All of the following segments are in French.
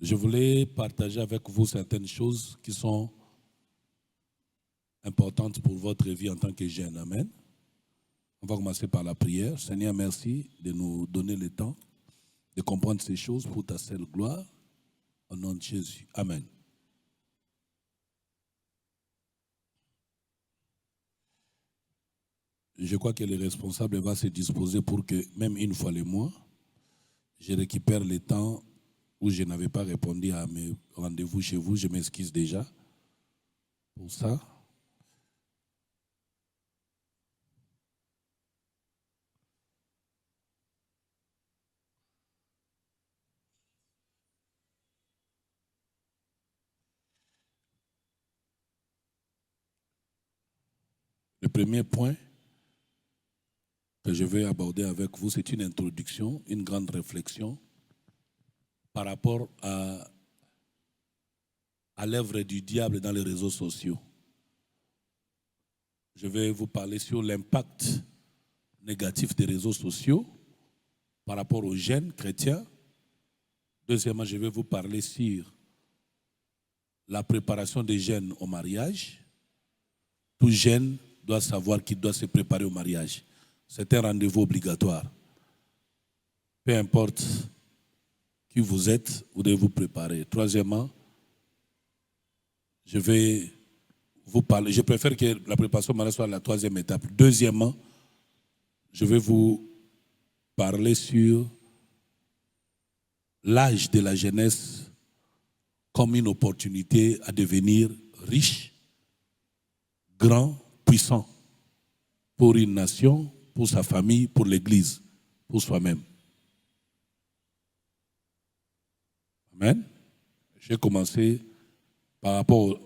Je voulais partager avec vous certaines choses qui sont importantes pour votre vie en tant que jeune. Amen. On va commencer par la prière. Seigneur, merci de nous donner le temps de comprendre ces choses pour ta seule gloire. Au nom de Jésus. Amen. Je crois que le responsable va se disposer pour que, même une fois le mois, je récupère le temps où je n'avais pas répondu à mes rendez-vous chez vous. Je m'excuse déjà pour ça. Le premier point que je vais aborder avec vous, c'est une introduction, une grande réflexion par rapport à l'œuvre du diable dans les réseaux sociaux. Je vais vous parler sur l'impact négatif des réseaux sociaux par rapport aux jeunes chrétiens. Deuxièmement, je vais vous parler sur la préparation des jeunes au mariage. Tout jeune doit savoir qu'il doit se préparer au mariage. C'est un rendez-vous obligatoire. Peu importe qui vous êtes, vous devez vous préparer. Troisièmement, je vais vous parler. Je préfère que la préparation au mariage soit la troisième étape. Deuxièmement, je vais vous parler sur l'âge de la jeunesse comme une opportunité à devenir riche, grand, puissant pour une nation, pour sa famille, pour l'Église, pour soi-même. Amen. Je vais commencer par rapport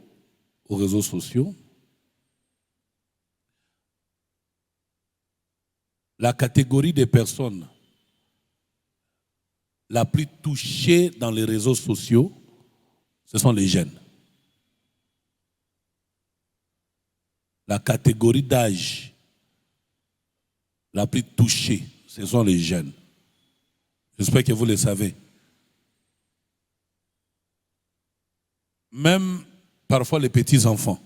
aux réseaux sociaux. La catégorie des personnes la plus touchée dans les réseaux sociaux, ce sont les jeunes. La catégorie d'âge la plus touchée, ce sont les jeunes. J'espère que vous le savez. Même parfois les petits-enfants.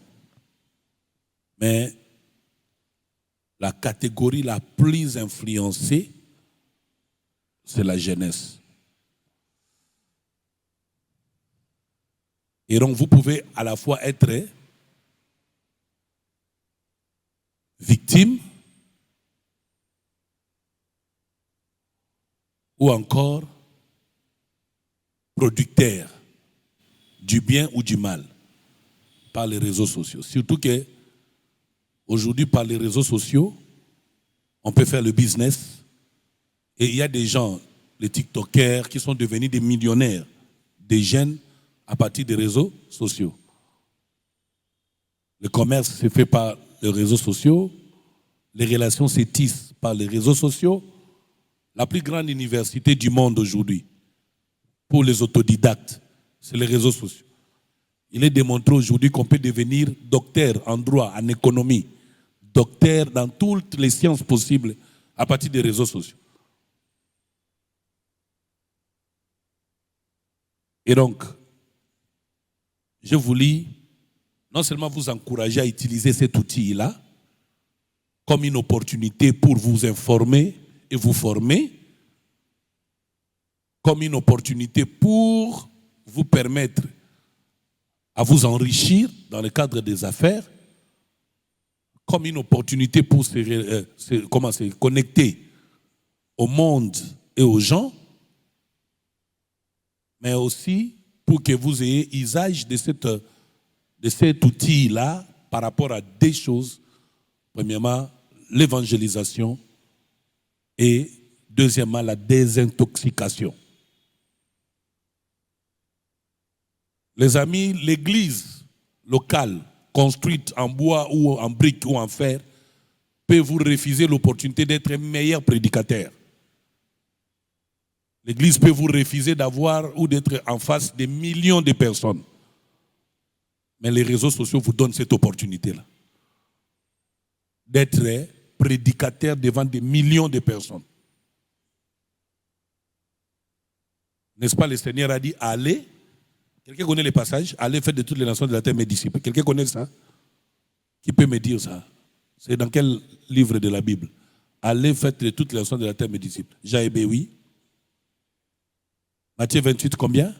Mais la catégorie la plus influencée, c'est la jeunesse. Et donc vous pouvez à la fois être victime ou encore producteur du bien ou du mal par les réseaux sociaux. Surtout que aujourd'hui, par les réseaux sociaux, on peut faire le business. Et il y a des gens, les TikTokers, qui sont devenus des millionnaires, des jeunes à partir des réseaux sociaux. Le commerce se fait par les réseaux sociaux, les relations se tissent par les réseaux sociaux. La plus grande université du monde aujourd'hui, pour les autodidactes, c'est les réseaux sociaux. Il est démontré aujourd'hui qu'on peut devenir docteur en droit, en économie, docteur dans toutes les sciences possibles à partir des réseaux sociaux. Et donc, je voulais non seulement vous encourager à utiliser cet outil-là comme une opportunité pour vous informer et vous former, comme une opportunité pour vous permettre à vous enrichir dans le cadre des affaires, comme une opportunité pour se connecter au monde et aux gens, mais aussi pour que vous ayez usage de cet outil-là par rapport à des choses. Premièrement, l'évangélisation et deuxièmement, la désintoxication. Les amis, l'église locale, construite en bois ou en briques ou en fer, peut vous refuser l'opportunité d'être un meilleur prédicateur. L'église peut vous refuser d'avoir ou d'être en face des millions de personnes. Mais les réseaux sociaux vous donnent cette opportunité-là. D'être prédicateur devant des millions de personnes. N'est-ce pas, le Seigneur a dit, allez Quelqu'un connaît les passages? Allez, faites de toutes les nations de la terre mes disciples. Quelqu'un connaît ça? Qui peut me dire ça? C'est dans quel livre de la Bible? Allez, faites de toutes les nations de la terre mes disciples. Jaébé, oui. Matthieu 28, combien?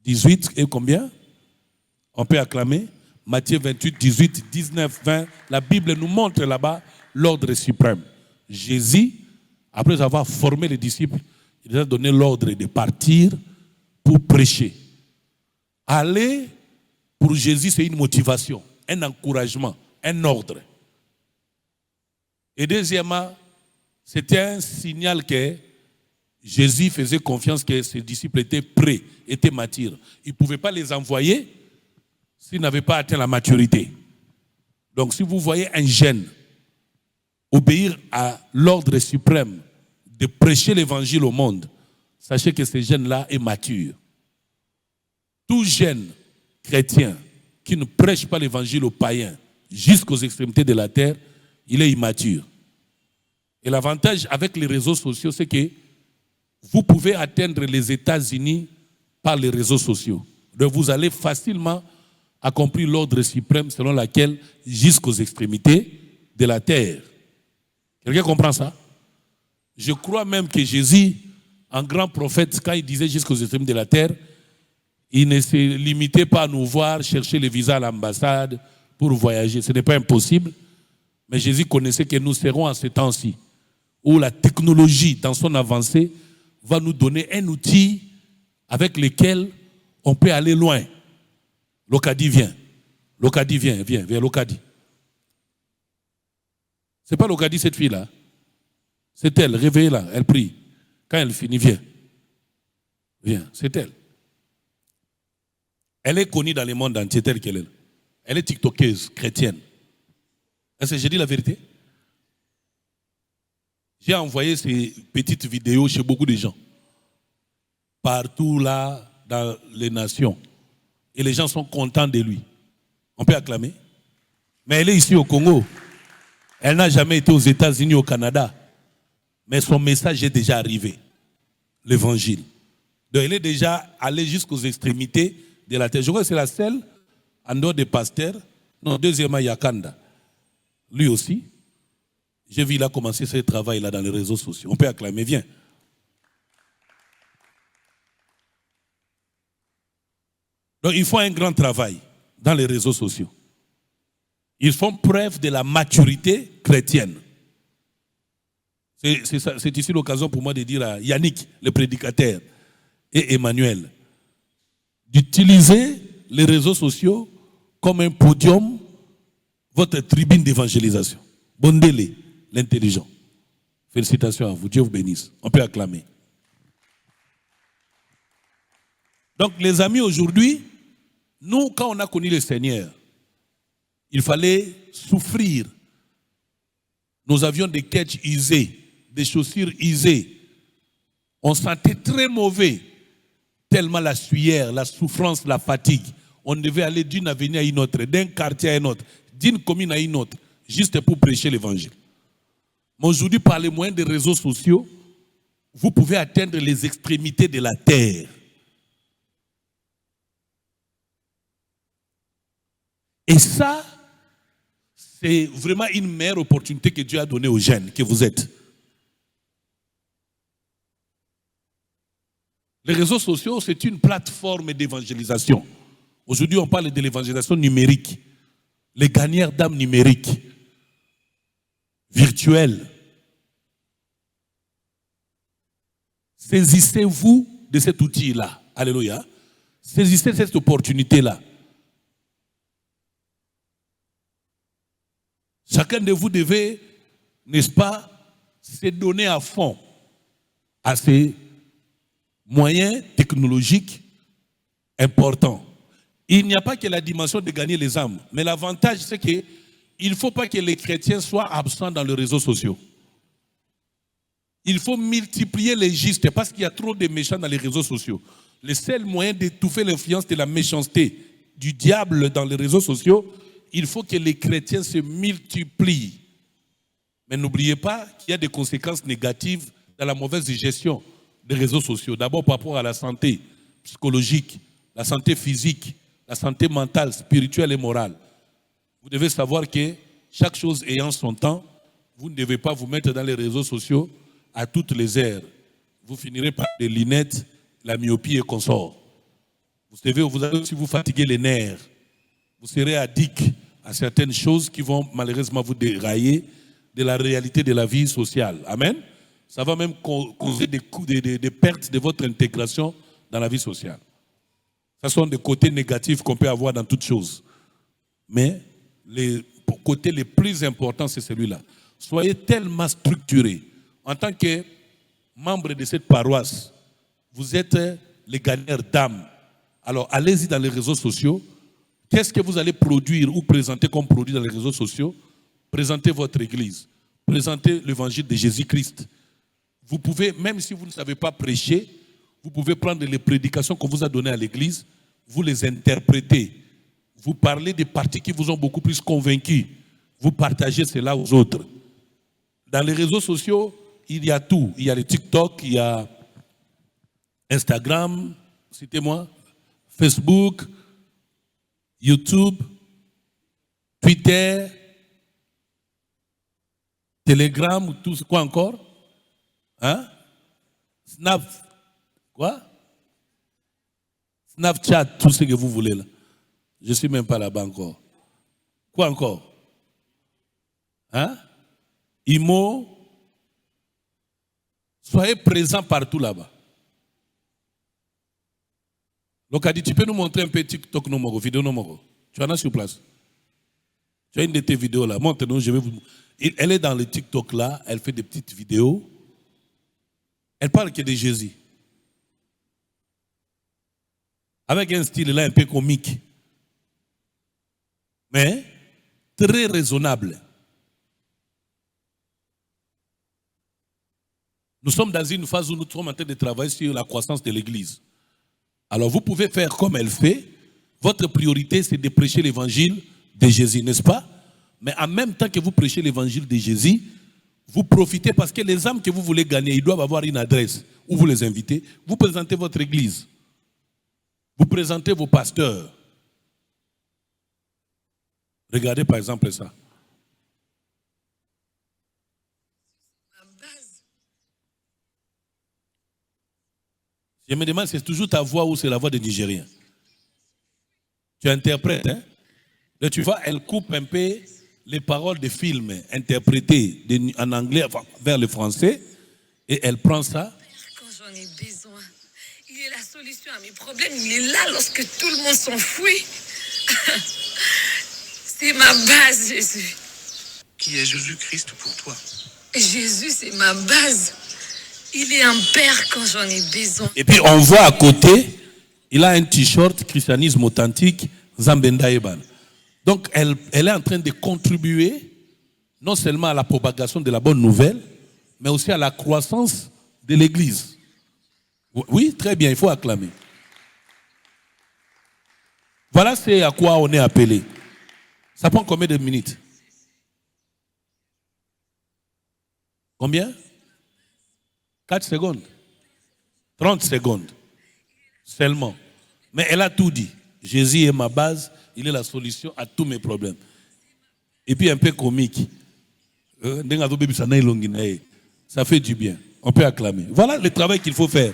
18 et combien? On peut acclamer. Matthieu 28, 18, 19, 20. La Bible nous montre là-bas l'ordre suprême. Jésus, après avoir formé les disciples, il a donné l'ordre de partir pour prêcher. Aller, pour Jésus, c'est une motivation, un encouragement, un ordre. Et deuxièmement, c'était un signal que Jésus faisait confiance que ses disciples étaient prêts, étaient matures. Il ne pouvait pas les envoyer s'ils n'avaient pas atteint la maturité. Donc si vous voyez un jeune obéir à l'ordre suprême de prêcher l'évangile au monde, sachez que ce jeune-là est mature. Tout jeune chrétien qui ne prêche pas l'évangile aux païens jusqu'aux extrémités de la terre, il est immature. Et l'avantage avec les réseaux sociaux, c'est que vous pouvez atteindre les États-Unis par les réseaux sociaux. Donc vous allez facilement accomplir l'ordre suprême selon lequel jusqu'aux extrémités de la terre. Quelqu'un comprend ça? Je crois même que Jésus, un grand prophète, quand il disait jusqu'aux extrémités de la terre, il ne se limitait pas à nous voir chercher le visa à l'ambassade pour voyager. Ce n'est pas impossible. Mais Jésus connaissait que nous serons en ce temps-ci où la technologie, dans son avancée, va nous donner un outil avec lequel on peut aller loin. Locadi, viens. Locadi, viens, Locadi. Ce n'est pas Locadi, cette fille-là. C'est elle, réveillez-la, elle prie. Quand elle finit, viens. Viens, c'est elle. Elle est connue dans le monde entier telle qu'elle est. Elle est tiktokeuse, chrétienne. Est-ce que j'ai dit la vérité? J'ai envoyé ces petites vidéos chez beaucoup de gens. Partout là, dans les nations. Et les gens sont contents de lui. On peut acclamer. Mais elle est ici au Congo. Elle n'a jamais été aux États-Unis, au Canada. Mais son message est déjà arrivé. L'évangile. Donc elle est déjà allée jusqu'aux extrémités de la terre. Je crois que c'est la seule, en dehors des pasteurs. Non, deuxièmement, Yakanda. Lui aussi. J'ai vu, il a commencé ce travail-là dans les réseaux sociaux. On peut acclamer, viens. Donc il faut un grand travail dans les réseaux sociaux. Ils font preuve de la maturité chrétienne. C'est ici l'occasion pour moi de dire à Yannick, le prédicateur, et Emmanuel, d'utiliser les réseaux sociaux comme un podium, votre tribune d'évangélisation. Bondele, l'intelligent. Félicitations à vous, Dieu vous bénisse. On peut acclamer. Donc les amis, aujourd'hui, nous, quand on a connu le Seigneur, il fallait souffrir. Nous avions des quêtes usées, des chaussures usées. On sentait très mauvais, tellement la sueur, la souffrance, la fatigue. On devait aller d'une avenue à une autre, d'un quartier à un autre, d'une commune à une autre, juste pour prêcher l'évangile. Mais aujourd'hui, par les moyens des réseaux sociaux, vous pouvez atteindre les extrémités de la terre. Et ça, c'est vraiment une meilleure opportunité que Dieu a donnée aux jeunes que vous êtes. Les réseaux sociaux, c'est une plateforme d'évangélisation. Aujourd'hui, on parle de l'évangélisation numérique. Les gagnants d'âmes numériques, virtuelles. Saisissez-vous de cet outil-là. Alléluia. Saisissez cette opportunité-là. Chacun de vous devait, n'est-ce pas, se donner à fond à ces moyens technologiques importants. Il n'y a pas que la dimension de gagner les âmes, mais l'avantage c'est qu'il ne faut pas que les chrétiens soient absents dans les réseaux sociaux. Il faut multiplier les gestes parce qu'il y a trop de méchants dans les réseaux sociaux. Le seul moyen d'étouffer l'influence de la méchanceté du diable dans les réseaux sociaux, il faut que les chrétiens se multiplient. Mais n'oubliez pas qu'il y a des conséquences négatives dans la mauvaise gestion des réseaux sociaux. D'abord par rapport à la santé psychologique la santé physique, la santé mentale, spirituelle et morale. Vous devez savoir que chaque chose ayant son temps, vous ne devez pas vous mettre dans les réseaux sociaux à toutes les heures. Vous finirez par des lunettes, la myopie et consorts. Vous allez aussi vous fatiguer les nerfs. Vous serez addict à certaines choses qui vont malheureusement vous dérailler de la réalité de la vie sociale. Amen. Ça va même causer des pertes de votre intégration dans la vie sociale. Ce sont des côtés négatifs qu'on peut avoir dans toutes choses. Mais les côtés les plus importants, c'est celui-là. Soyez tellement structurés. En tant que membre de cette paroisse, vous êtes les gagnants d'âme. Alors, allez-y dans les réseaux sociaux. Qu'est-ce que vous allez produire ou présenter comme produit dans les réseaux sociaux? Présentez votre église. Présentez l'évangile de Jésus-Christ. Vous pouvez, même si vous ne savez pas prêcher, vous pouvez prendre les prédications qu'on vous a données à l'église, vous les interprétez. Vous parlez des parties qui vous ont beaucoup plus convaincus. Vous partagez cela aux autres. Dans les réseaux sociaux, il y a tout. Il y a les TikTok, il y a Instagram, citez-moi, Facebook, YouTube, Twitter, Telegram, tout ce quoi encore? Hein? Snapchat, tout ce que vous voulez là. Je ne suis même pas là-bas encore. Quoi encore? Hein? Imo. Soyez présents partout là-bas. Lokadi, tu peux nous montrer un peu TikTok, nos vidéos, nos tu en as sur place. Tu as une de tes vidéos là. Montre-nous, je vais vous. Elle est dans le TikTok là, elle fait des petites vidéos. Elle parle que de Jésus. Avec un style là un peu comique. Mais très raisonnable. Nous sommes dans une phase où nous sommes en train de travailler sur la croissance de l'Église. Alors vous pouvez faire comme elle fait. Votre priorité, c'est de prêcher l'évangile de Jésus, n'est-ce pas? Mais en même temps que vous prêchez l'évangile de Jésus, vous profitez parce que les âmes que vous voulez gagner, ils doivent avoir une adresse où vous les invitez. Vous présentez votre église. Vous présentez vos pasteurs. Regardez par exemple ça. Je me demande, c'est toujours ta voix ou c'est la voix des Nigériens? Tu interprètes, hein? Là, tu vois, elle coupe un peu les paroles des films interprétés en anglais vers le français et elle prend ça. Quand j'en ai besoin, il est la solution à mes problèmes. Il est là lorsque tout le monde s'enfuit. C'est ma base, Jésus. Qui est Jésus-Christ pour toi? Jésus, c'est ma base. Il est un père quand j'en ai besoin. Et puis on voit à côté, il a un t-shirt christianisme authentique, Zambenda Eban. Donc elle est en train de contribuer non seulement à la propagation de la bonne nouvelle, mais aussi à la croissance de l'Église. Oui, très bien, il faut acclamer. Voilà c'est à quoi on est appelé. Ça prend combien de minutes? Combien? 4 secondes. 30 secondes. Seulement. Mais elle a tout dit. Jésus est ma base, il est la solution à tous mes problèmes. Et puis un peu comique. Ça fait du bien. On peut acclamer. Voilà le travail qu'il faut faire.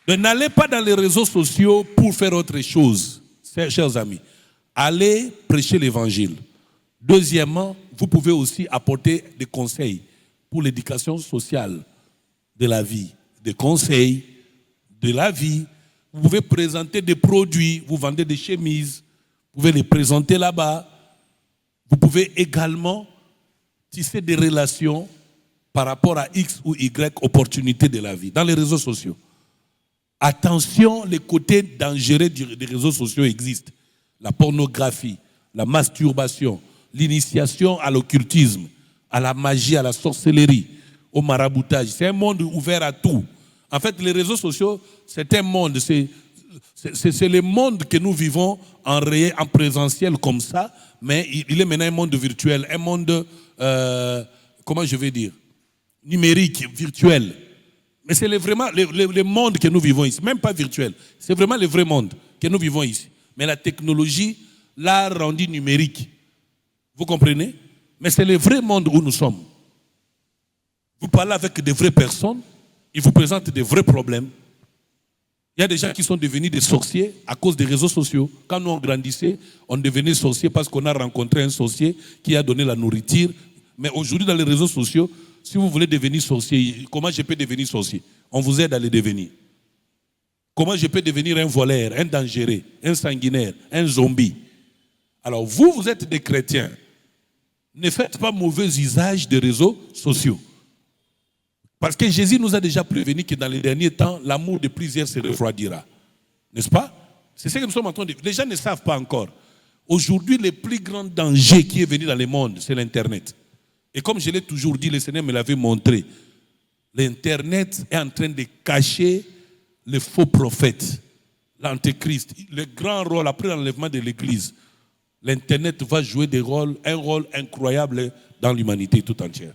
Ne n'allez pas dans les réseaux sociaux pour faire autre chose, chers amis. Allez prêcher l'évangile. Deuxièmement, vous pouvez aussi apporter des conseils pour l'éducation sociale de la vie. Des conseils de la vie. Vous pouvez présenter des produits, vous vendez des chemises, vous pouvez les présenter là-bas. Vous pouvez également tisser des relations par rapport à X ou Y opportunités de la vie, dans les réseaux sociaux. Attention, les côtés dangereux des réseaux sociaux existent. La pornographie, la masturbation, l'initiation à l'occultisme, à la magie, à la sorcellerie, au maraboutage. C'est un monde ouvert à tout. En fait, les réseaux sociaux, c'est un monde, c'est le monde que nous vivons en réel, en présentiel comme ça, mais il est maintenant un monde virtuel, un monde, comment je vais dire, numérique, virtuel. Mais c'est vraiment le monde que nous vivons ici, même pas virtuel. C'est vraiment le vrai monde que nous vivons ici. Mais la technologie l'a rendu numérique. Vous comprenez? Mais c'est le vrai monde où nous sommes. Vous parlez avec de vraies personnes, ils vous présentent des vrais problèmes. Il y a des gens qui sont devenus des sorciers à cause des réseaux sociaux. Quand nous on grandissait, on devenait sorcier parce qu'on a rencontré un sorcier qui a donné la nourriture. Mais aujourd'hui, dans les réseaux sociaux, si vous voulez devenir sorcier, comment je peux devenir sorcier? On vous aide à le devenir. Comment je peux devenir un voleur, un dangereux, un sanguinaire, un zombie? Alors vous êtes des chrétiens. Ne faites pas mauvais usage des réseaux sociaux. Parce que Jésus nous a déjà prévenu que dans les derniers temps, l'amour de plusieurs se refroidira. N'est-ce pas? C'est ce que nous sommes en train de dire. Les gens ne savent pas encore. Aujourd'hui, le plus grand danger qui est venu dans le monde, c'est l'Internet. Et comme je l'ai toujours dit, le Seigneur me l'avait montré. L'Internet est en train de cacher les faux prophètes, l'Antéchrist. Le grand rôle après l'enlèvement de l'Église. L'Internet va jouer un rôle incroyable dans l'humanité tout entière.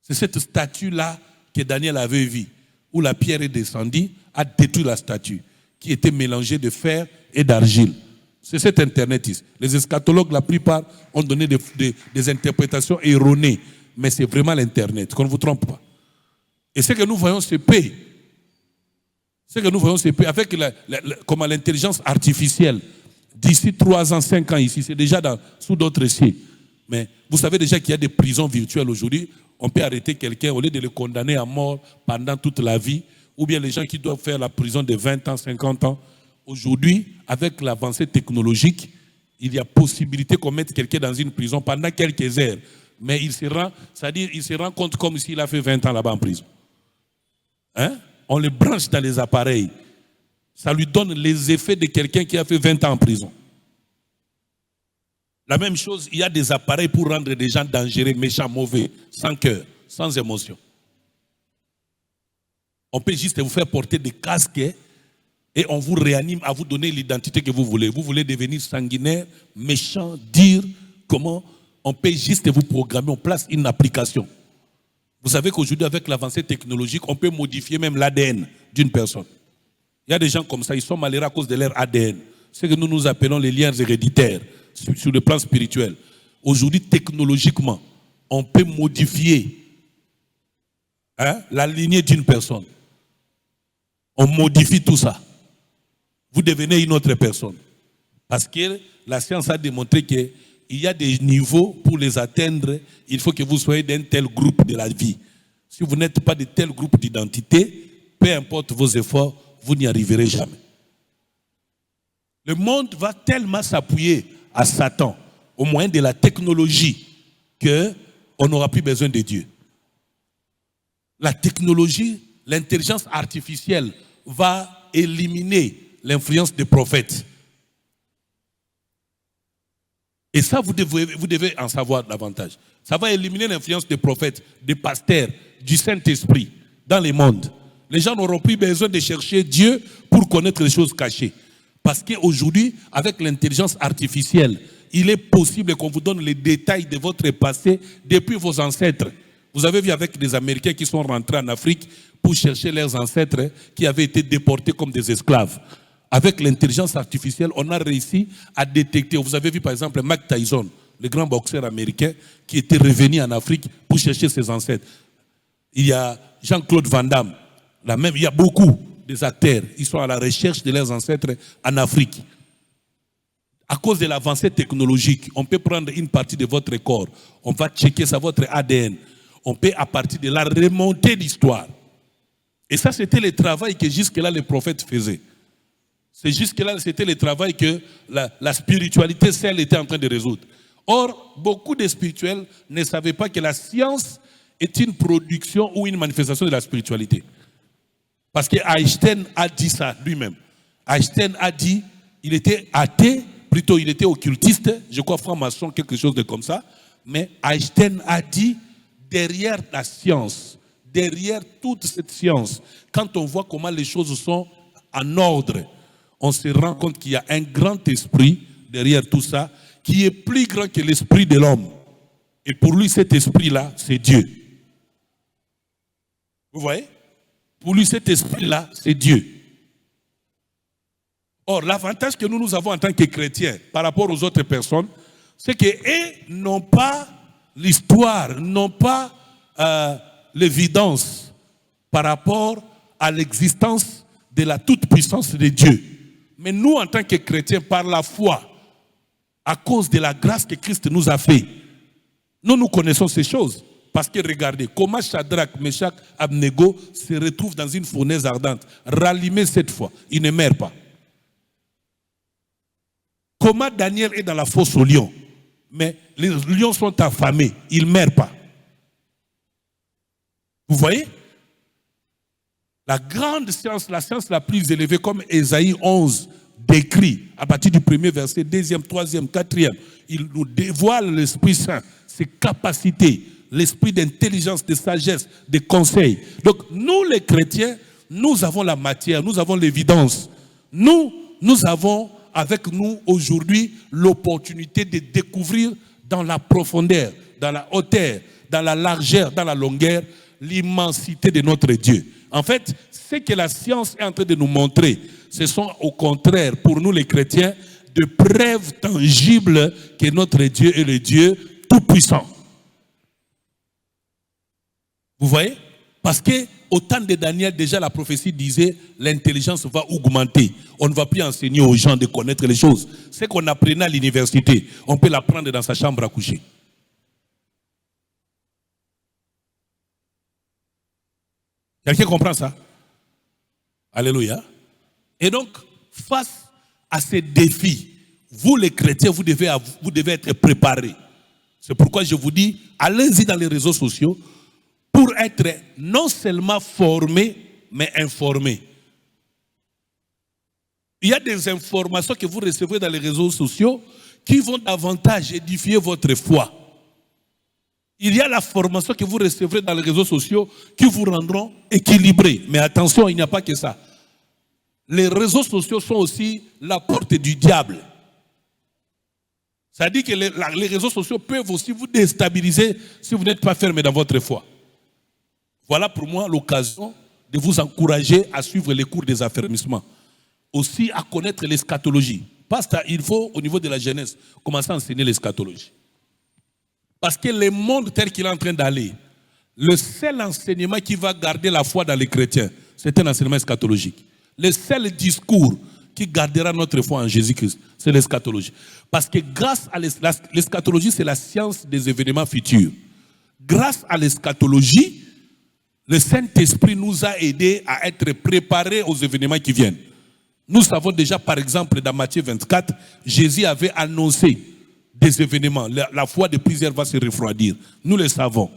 C'est cette statue-là que Daniel avait vue, où la pierre est descendue, a détruit la statue, qui était mélangée de fer et d'argile. C'est cet Internet. Les eschatologues, la plupart, ont donné des interprétations erronées, mais c'est vraiment l'Internet, qu'on ne vous trompe pas. Et ce que nous voyons se paie. Ce que nous voyons se paie avec comme l'intelligence artificielle. D'ici 3 ans, 5 ans ici, c'est déjà sous d'autres cieux. Mais vous savez déjà qu'il y a des prisons virtuelles aujourd'hui. On peut arrêter quelqu'un au lieu de le condamner à mort pendant toute la vie, ou bien les gens qui doivent faire la prison de 20 ans, 50 ans. Aujourd'hui, avec l'avancée technologique, il y a possibilité qu'on mette quelqu'un dans une prison pendant quelques heures. Mais il se rend compte comme s'il a fait 20 ans là-bas en prison. Hein? On le branche dans les appareils. Ça lui donne les effets de quelqu'un qui a fait 20 ans en prison. La même chose, il y a des appareils pour rendre des gens dangereux, méchants, mauvais, sans cœur, sans émotion. On peut juste vous faire porter des casques et on vous réanime à vous donner l'identité que vous voulez. Vous voulez devenir sanguinaire, méchant, dire comment on peut juste vous programmer, on place une application. Vous savez qu'aujourd'hui, avec l'avancée technologique, on peut modifier même l'ADN d'une personne. Il y a des gens comme ça, ils sont malheureux à cause de leur ADN. C'est ce que nous appelons les liens héréditaires sur le plan spirituel. Aujourd'hui, technologiquement, on peut modifier la lignée d'une personne. On modifie tout ça. Vous devenez une autre personne. Parce que la science a démontré qu'il y a des niveaux pour les atteindre. Il faut que vous soyez d'un tel groupe de la vie. Si vous n'êtes pas de tel groupe d'identité, peu importe vos efforts, vous n'y arriverez jamais. Le monde va tellement s'appuyer à Satan au moyen de la technologie qu'on n'aura plus besoin de Dieu. La technologie, l'intelligence artificielle va éliminer l'influence des prophètes. Et ça, vous devez en savoir davantage. Ça va éliminer l'influence des prophètes, des pasteurs, du Saint-Esprit dans le monde. Les gens n'auront plus besoin de chercher Dieu pour connaître les choses cachées. Parce qu'aujourd'hui, avec l'intelligence artificielle, il est possible qu'on vous donne les détails de votre passé depuis vos ancêtres. Vous avez vu avec des Américains qui sont rentrés en Afrique pour chercher leurs ancêtres qui avaient été déportés comme des esclaves. Avec l'intelligence artificielle, on a réussi à détecter. Vous avez vu par exemple Mike Tyson, le grand boxeur américain, qui était revenu en Afrique pour chercher ses ancêtres. Il y a Jean-Claude Van Damme, il y a beaucoup des acteurs, ils sont à la recherche de leurs ancêtres en Afrique. À cause de l'avancée technologique, on peut prendre une partie de votre corps, on va checker ça, votre ADN. On peut, à partir de là, remonter l'histoire. Et ça, c'était le travail que jusque-là, les prophètes faisaient. C'est jusque-là, c'était le travail que la spiritualité, celle, était en train de résoudre. Or, beaucoup de spirituels ne savaient pas que la science est une production ou une manifestation de la spiritualité. Parce que Einstein a dit ça lui-même. Einstein a dit, il était athée, plutôt il était occultiste, je crois franc-maçon, quelque chose de comme ça. Mais Einstein a dit, derrière la science, derrière toute cette science, quand on voit comment les choses sont en ordre, on se rend compte qu'il y a un grand esprit derrière tout ça, qui est plus grand que l'esprit de l'homme. Et pour lui, cet esprit-là, c'est Dieu. Vous voyez? Pour lui, cet esprit-là, c'est Dieu. Or, l'avantage que nous avons en tant que chrétiens par rapport aux autres personnes, c'est qu'eux n'ont pas l'histoire, n'ont pas l'évidence par rapport à l'existence de la toute-puissance de Dieu. Mais nous, en tant que chrétiens, par la foi, à cause de la grâce que Christ nous a fait, nous connaissons ces choses. Parce que regardez, comment Shadrach, Meshach, Abnego se retrouvent dans une fournaise ardente, rallumés cette fois, ils ne meurent pas. Comment Daniel est dans la fosse aux lions, mais les lions sont affamés, ils ne meurent pas. Vous voyez? La grande science, la science la plus élevée, comme Ésaïe 11 décrit, à partir du premier verset, deuxième, troisième, quatrième, il nous dévoile l'Esprit Saint, ses capacités, l'esprit d'intelligence, de sagesse, de conseil. Donc nous les chrétiens, nous avons la matière, nous avons l'évidence. Nous avons avec nous aujourd'hui l'opportunité de découvrir dans la profondeur, dans la hauteur, dans la largeur, dans la longueur, l'immensité de notre Dieu. En fait, ce que la science est en train de nous montrer, ce sont au contraire, pour nous les chrétiens, de preuves tangibles que notre Dieu est le Dieu tout-puissant. Vous voyez? Parce qu'au temps de Daniel, déjà la prophétie disait l'intelligence va augmenter. On ne va plus enseigner aux gens de connaître les choses. Ce qu'on apprenait à l'université, on peut l'apprendre dans sa chambre à coucher. Quelqu'un comprend ça? Alléluia. Et donc, face à ces défis, vous les chrétiens, vous devez être préparés. C'est pourquoi je vous dis, allez-y dans les réseaux sociaux pour être non seulement formés, mais informés. Il y a des informations que vous recevrez dans les réseaux sociaux qui vont davantage édifier votre foi. Il y a la formation que vous recevrez dans les réseaux sociaux qui vous rendront équilibrés. Mais attention, il n'y a pas que ça. Les réseaux sociaux sont aussi la porte du diable. Ça dit que les réseaux sociaux peuvent aussi vous déstabiliser si vous n'êtes pas fermé dans votre foi. Voilà pour moi l'occasion de vous encourager à suivre les cours des affermissements. Aussi à connaître l'eschatologie. Parce qu'il faut, au niveau de la jeunesse, commencer à enseigner l'eschatologie. Parce que le monde tel qu'il est en train d'aller, le seul enseignement qui va garder la foi dans les chrétiens, c'est un enseignement eschatologique. Le seul discours qui gardera notre foi en Jésus-Christ, c'est l'eschatologie. Parce que grâce à l'eschatologie, c'est la science des événements futurs. Grâce à l'eschatologie, le Saint-Esprit nous a aidés à être préparés aux événements qui viennent. Nous savons déjà, par exemple, dans Matthieu 24, Jésus avait annoncé des événements. La foi de plusieurs va se refroidir. Nous le savons.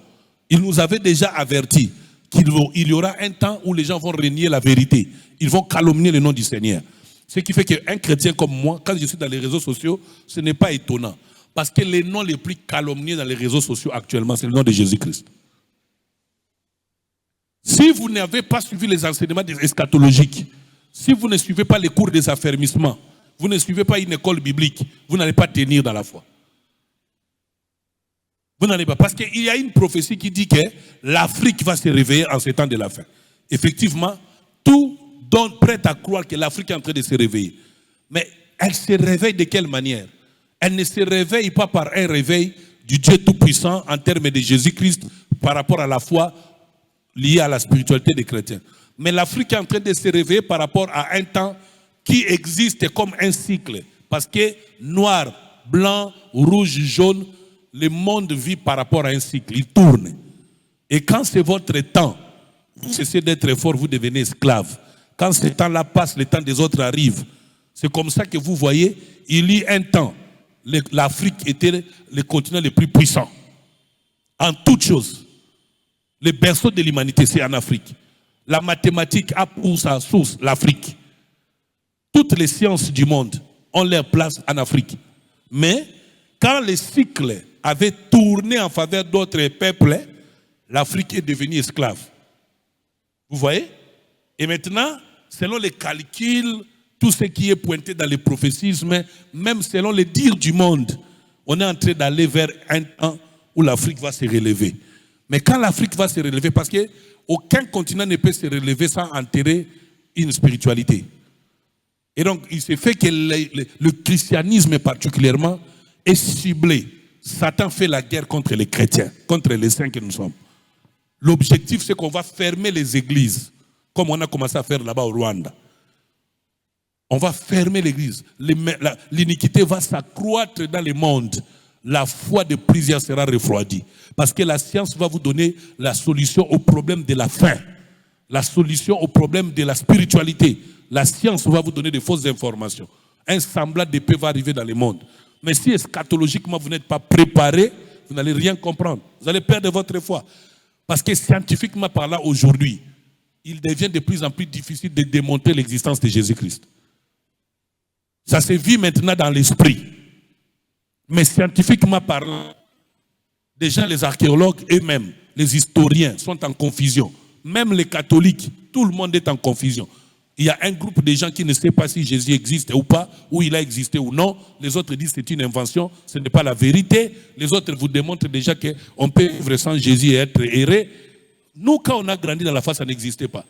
Il nous avait déjà averti qu'il y aura un temps où les gens vont renier la vérité. Ils vont calomnier le nom du Seigneur. Ce qui fait qu'un chrétien comme moi, quand je suis dans les réseaux sociaux, ce n'est pas étonnant. Parce que les noms les plus calomniés dans les réseaux sociaux actuellement, c'est le nom de Jésus-Christ. Si vous n'avez pas suivi les enseignements eschatologiques, si vous ne suivez pas les cours des affermissements, vous ne suivez pas une école biblique, vous n'allez pas tenir dans la foi. Vous n'allez pas. Parce qu'il y a une prophétie qui dit que l'Afrique va se réveiller en ces temps de la fin. Effectivement, tout donne prêt à croire que l'Afrique est en train de se réveiller. Mais elle se réveille de quelle manière? Elle ne se réveille pas par un réveil du Dieu Tout-Puissant en termes de Jésus-Christ par rapport à la foi liée à la spiritualité des chrétiens. Mais l'Afrique est en train de se réveiller par rapport à un temps qui existe comme un cycle. Parce que noir, blanc, rouge, jaune, le monde vit par rapport à un cycle, il tourne. Et quand c'est votre temps, vous cessez d'être fort, vous devenez esclave. Quand ce temps-là passe, le temps des autres arrive. C'est comme ça que vous voyez, il y a un temps, l'Afrique était le continent le plus puissant. En toutes choses. Le berceau de l'humanité, c'est en Afrique. La mathématique a pour sa source l'Afrique. Toutes les sciences du monde ont leur place en Afrique. Mais quand les cycles avaient tourné en faveur d'autres peuples, l'Afrique est devenue esclave. Vous voyez? Et maintenant, selon les calculs, tout ce qui est pointé dans les prophétismes, même selon les dires du monde, on est en train d'aller vers un temps où l'Afrique va se relever. Mais quand l'Afrique va se relever, parce qu'aucun continent ne peut se relever sans enterrer une spiritualité. Et donc, il s'est fait que le christianisme particulièrement est ciblé. Satan fait la guerre contre les chrétiens, contre les saints que nous sommes. L'objectif, c'est qu'on va fermer les églises, comme on a commencé à faire là-bas au Rwanda. On va fermer l'église. L'iniquité va s'accroître dans le monde. La foi de plusieurs sera refroidie. Parce que la science va vous donner la solution au problème de la faim. La solution au problème de la spiritualité. La science va vous donner de fausses informations. Un semblable de paix va arriver dans le monde. Mais si eschatologiquement vous n'êtes pas préparé, vous n'allez rien comprendre. Vous allez perdre votre foi. Parce que scientifiquement parlant aujourd'hui, il devient de plus en plus difficile de démontrer l'existence de Jésus-Christ. Ça se vit maintenant dans l'esprit. Mais scientifiquement parlant, déjà les archéologues eux-mêmes, les historiens sont en confusion. Même les catholiques, tout le monde est en confusion. Il y a un groupe de gens qui ne sait pas si Jésus existe ou pas, ou il a existé ou non. Les autres disent que c'est une invention, ce n'est pas la vérité. Les autres vous démontrent déjà qu'on peut vivre sans Jésus et être erré. Nous, quand on a grandi dans la foi, ça n'existait pas.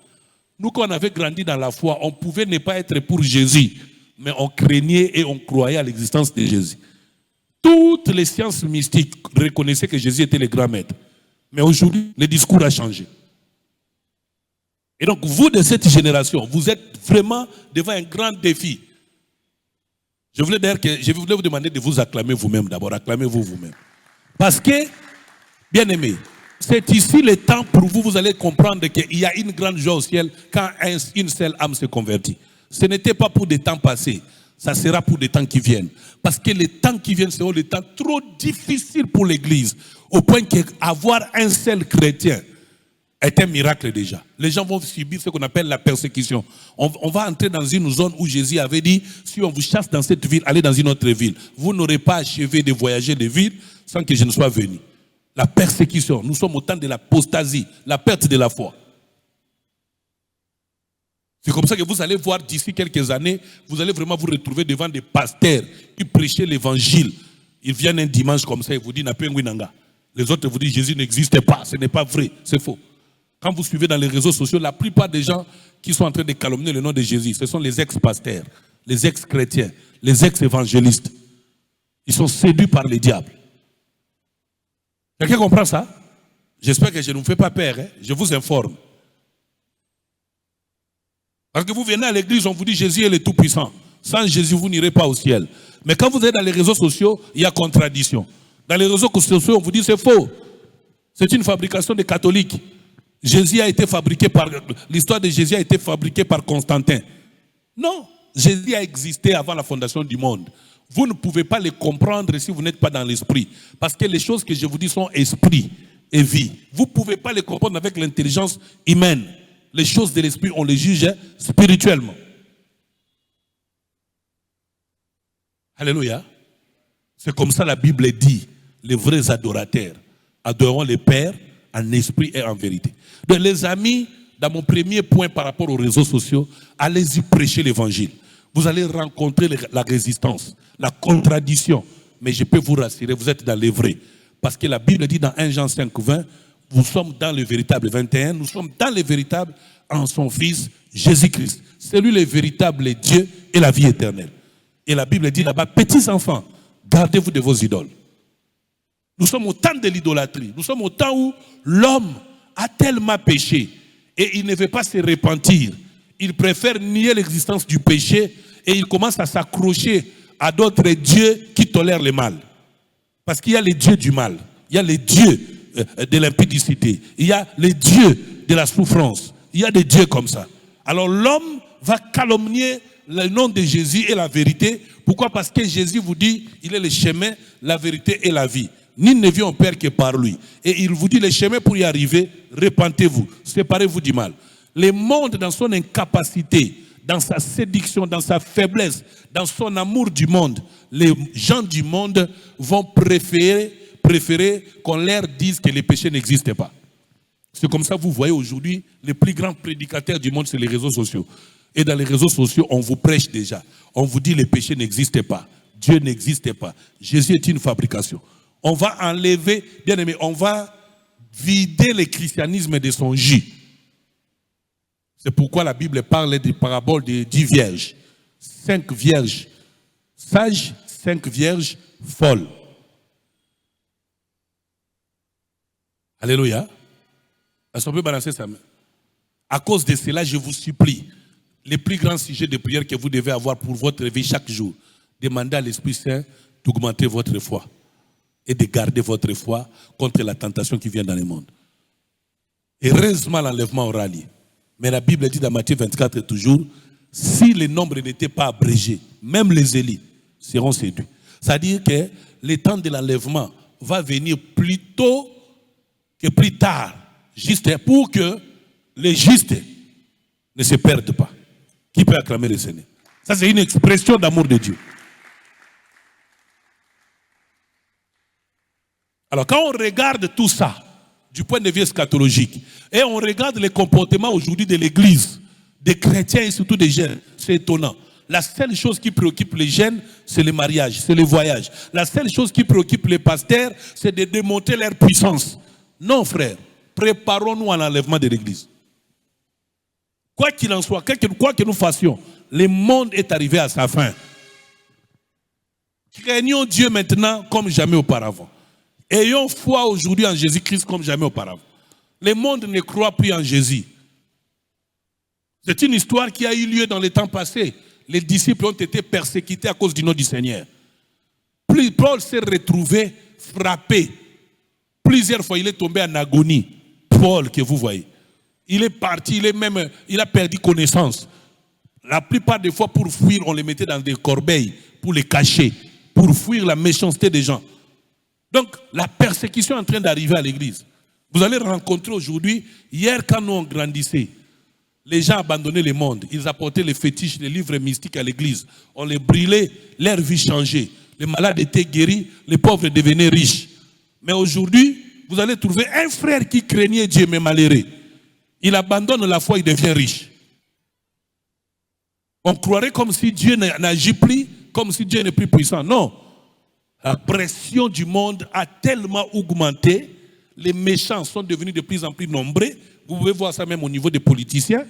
Nous, quand on avait grandi dans la foi, on pouvait ne pas être pour Jésus, mais on craignait et on croyait à l'existence de Jésus. Toutes les sciences mystiques reconnaissaient que Jésus était le grand maître. Mais aujourd'hui, le discours a changé. Et donc, vous de cette génération, vous êtes vraiment devant un grand défi. Je voulais vous demander de vous acclamer vous-même d'abord. Acclamez-vous vous-même. Parce que, bien aimé, c'est ici le temps pour vous, vous allez comprendre qu'il y a une grande joie au ciel quand une seule âme se convertit. Ce n'était pas pour des temps passés, ça sera pour des temps qui viennent. Parce que les temps qui viennent seront des temps trop difficiles pour l'Église, au point qu'avoir un seul chrétien est un miracle déjà. Les gens vont subir ce qu'on appelle la persécution. On va entrer dans une zone où Jésus avait dit, si on vous chasse dans cette ville, allez dans une autre ville. Vous n'aurez pas achevé de voyager de ville sans que je ne sois venu. La persécution, nous sommes au temps de l'apostasie, la perte de la foi. C'est comme ça que vous allez voir d'ici quelques années, vous allez vraiment vous retrouver devant des pasteurs qui prêchaient l'évangile. Ils viennent un dimanche comme ça et vous disent Napengwinanga. Les autres vous disent Jésus n'existe pas, ce n'est pas vrai, c'est faux. Quand vous suivez dans les réseaux sociaux, la plupart des gens qui sont en train de calomnier le nom de Jésus, ce sont les ex-pasteurs, les ex-chrétiens, les ex-évangélistes. Ils sont séduits par le diable. Quelqu'un comprend ça? J'espère que je ne vous fais pas peur, hein? Je vous informe. Parce que vous venez à l'église, on vous dit Jésus est le Tout-Puissant. Sans Jésus, vous n'irez pas au ciel. Mais quand vous êtes dans les réseaux sociaux, il y a contradiction. Dans les réseaux sociaux, on vous dit c'est faux. C'est une fabrication des catholiques. L'histoire de Jésus a été fabriquée par Constantin. Non, Jésus a existé avant la fondation du monde. Vous ne pouvez pas les comprendre si vous n'êtes pas dans l'esprit. Parce que les choses que je vous dis sont esprit et vie. Vous ne pouvez pas les comprendre avec l'intelligence humaine. Les choses de l'esprit, on les juge spirituellement. Alléluia. C'est comme ça la Bible dit. Les vrais adorateurs adoreront le Père en esprit et en vérité. Donc les amis, dans mon premier point par rapport aux réseaux sociaux, allez-y prêcher l'évangile. Vous allez rencontrer la résistance, la contradiction. Mais je peux vous rassurer, vous êtes dans les vrais. Parce que la Bible dit dans 1 Jean 5, 20, nous sommes dans le véritable 21, nous sommes dans le véritable en son Fils Jésus-Christ. C'est lui le véritable Dieu et la vie éternelle. Et la Bible dit là-bas, petits enfants, gardez-vous de vos idoles. Nous sommes au temps de l'idolâtrie. Nous sommes au temps où l'homme a tellement péché et il ne veut pas se repentir. Il préfère nier l'existence du péché et il commence à s'accrocher à d'autres dieux qui tolèrent le mal. Parce qu'il y a les dieux du mal, il y a les dieux de l'impudicité, il y a les dieux de la souffrance, il y a des dieux comme ça. Alors l'homme va calomnier le nom de Jésus et la vérité. Pourquoi? Parce que Jésus vous dit, il est le chemin, la vérité et la vie. Nul ne vient au Père que par lui. Et il vous dit, le chemin pour y arriver, repentez-vous, séparez-vous du mal. Le monde, dans son incapacité, dans sa séduction, dans sa faiblesse, dans son amour du monde, les gens du monde vont préférer qu'on leur dise que les péchés n'existent pas. C'est comme ça que vous voyez aujourd'hui, les plus grands prédicateurs du monde, c'est les réseaux sociaux. Et dans les réseaux sociaux, on vous prêche déjà. On vous dit que les péchés n'existent pas. Dieu n'existe pas. Jésus est une fabrication. On va enlever, bien aimé, on va vider le christianisme de son jus. C'est pourquoi la Bible parle des paraboles de 10 vierges. 5 vierges sages, 5 vierges folles. Alléluia. Est-ce qu'on peut balancer sa main? À cause de cela, je vous supplie, les plus grands sujets de prière que vous devez avoir pour votre vie chaque jour, demandez à l'Esprit Saint d'augmenter votre foi et de garder votre foi contre la tentation qui vient dans le monde. Heureusement, l'enlèvement aura lieu. Mais la Bible dit dans Matthieu 24 toujours, si le nombre n'était pas abrégé, même les élites seront séduits. C'est-à-dire que le temps de l'enlèvement va venir plus tôt que plus tard, juste pour que les justes ne se perdent pas. Qui peut acclamer le Seigneur? Ça, c'est une expression d'amour de Dieu. Alors, quand on regarde tout ça, du point de vue eschatologique, et on regarde les comportements aujourd'hui de l'Église, des chrétiens et surtout des jeunes, c'est étonnant. La seule chose qui préoccupe les jeunes, c'est le mariage, c'est le voyage. La seule chose qui préoccupe les pasteurs, c'est de démontrer leur puissance. Non, frère, préparons-nous à l'enlèvement de l'Église. Quoi qu'il en soit, quoi que nous fassions, le monde est arrivé à sa fin. Craignons Dieu maintenant comme jamais auparavant. Ayons foi aujourd'hui en Jésus-Christ comme jamais auparavant. Le monde ne croit plus en Jésus. C'est une histoire qui a eu lieu dans les temps passés. Les disciples ont été persécutés à cause du nom du Seigneur. Paul s'est retrouvé frappé. Plusieurs fois, il est tombé en agonie. Paul, que vous voyez. Il est parti, il a perdu connaissance. La plupart des fois, pour fuir, on les mettait dans des corbeilles, pour les cacher, pour fuir la méchanceté des gens. Donc, la persécution est en train d'arriver à l'église. Vous allez rencontrer aujourd'hui, hier quand nous on grandissait, les gens abandonnaient le monde. Ils apportaient les fétiches, les livres mystiques à l'église. On les brûlait, leur vie changeait. Les malades étaient guéris, les pauvres devenaient riches. Mais aujourd'hui, vous allez trouver un frère qui craignait Dieu mais malheureux. Il abandonne la foi, il devient riche. On croirait comme si Dieu n'agit plus, comme si Dieu n'est plus puissant. Non. La pression du monde a tellement augmenté, les méchants sont devenus de plus en plus nombreux. Vous pouvez voir ça même au niveau des politiciens.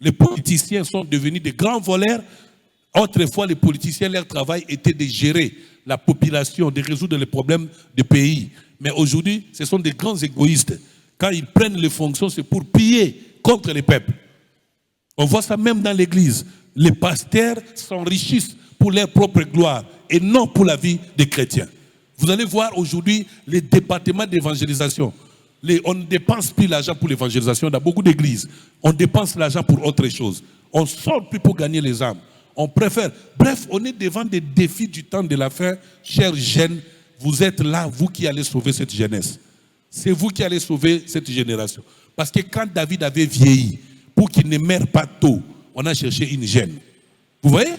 Les politiciens sont devenus des grands voleurs. Autrefois, les politiciens, leur travail était de gérer la population, de résoudre les problèmes du pays. Mais aujourd'hui, ce sont des grands égoïstes. Quand ils prennent les fonctions, c'est pour piller contre les peuples. On voit ça même dans l'église. Les pasteurs s'enrichissent pour leur propre gloire et non pour la vie des chrétiens. Vous allez voir aujourd'hui les départements d'évangélisation. On ne dépense plus l'argent pour l'évangélisation dans beaucoup d'églises. On dépense l'argent pour autre chose. On ne sort plus pour gagner les âmes. On préfère. Bref, on est devant des défis du temps de la fin. Chers jeunes, vous êtes là, vous qui allez sauver cette jeunesse. C'est vous qui allez sauver cette génération. Parce que quand David avait vieilli, pour qu'il ne meure pas tôt, on a cherché une jeune. Vous voyez?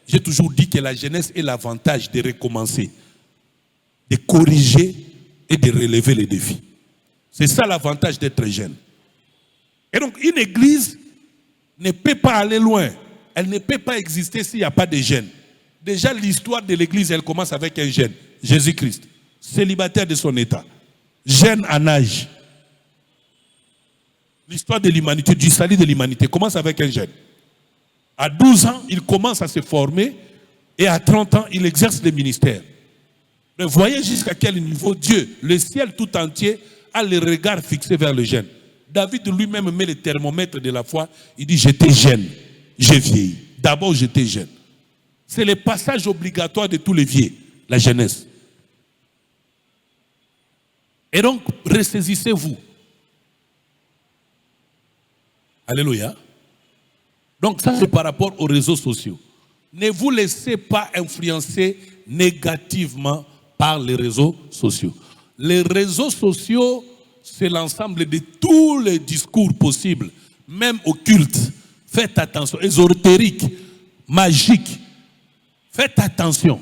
J'ai toujours dit que la jeunesse est l'avantage de recommencer, de corriger et de relever les défis. C'est ça l'avantage d'être jeune. Et donc, une église ne peut pas aller loin. Elle ne peut pas exister s'il n'y a pas de jeunes. Déjà, l'histoire de l'église, elle commence avec un jeune, Jésus-Christ, célibataire de son état, jeune en âge. L'histoire de l'humanité, du salut de l'humanité, commence avec un jeune. À 12 ans, il commence à se former et à 30 ans, il exerce le ministère. Mais voyez jusqu'à quel niveau Dieu, le ciel tout entier, a le regard fixé vers le jeune. David lui-même met le thermomètre de la foi. Il dit, j'étais jeune, j'ai vieilli. D'abord, j'étais jeune. C'est le passage obligatoire de tous les vieux, la jeunesse. Et donc, ressaisissez-vous. Alléluia. Donc ça, c'est par rapport aux réseaux sociaux. Ne vous laissez pas influencer négativement par les réseaux sociaux. Les réseaux sociaux, c'est l'ensemble de tous les discours possibles, même occultes. Faites attention, ésotériques, magiques. Faites attention.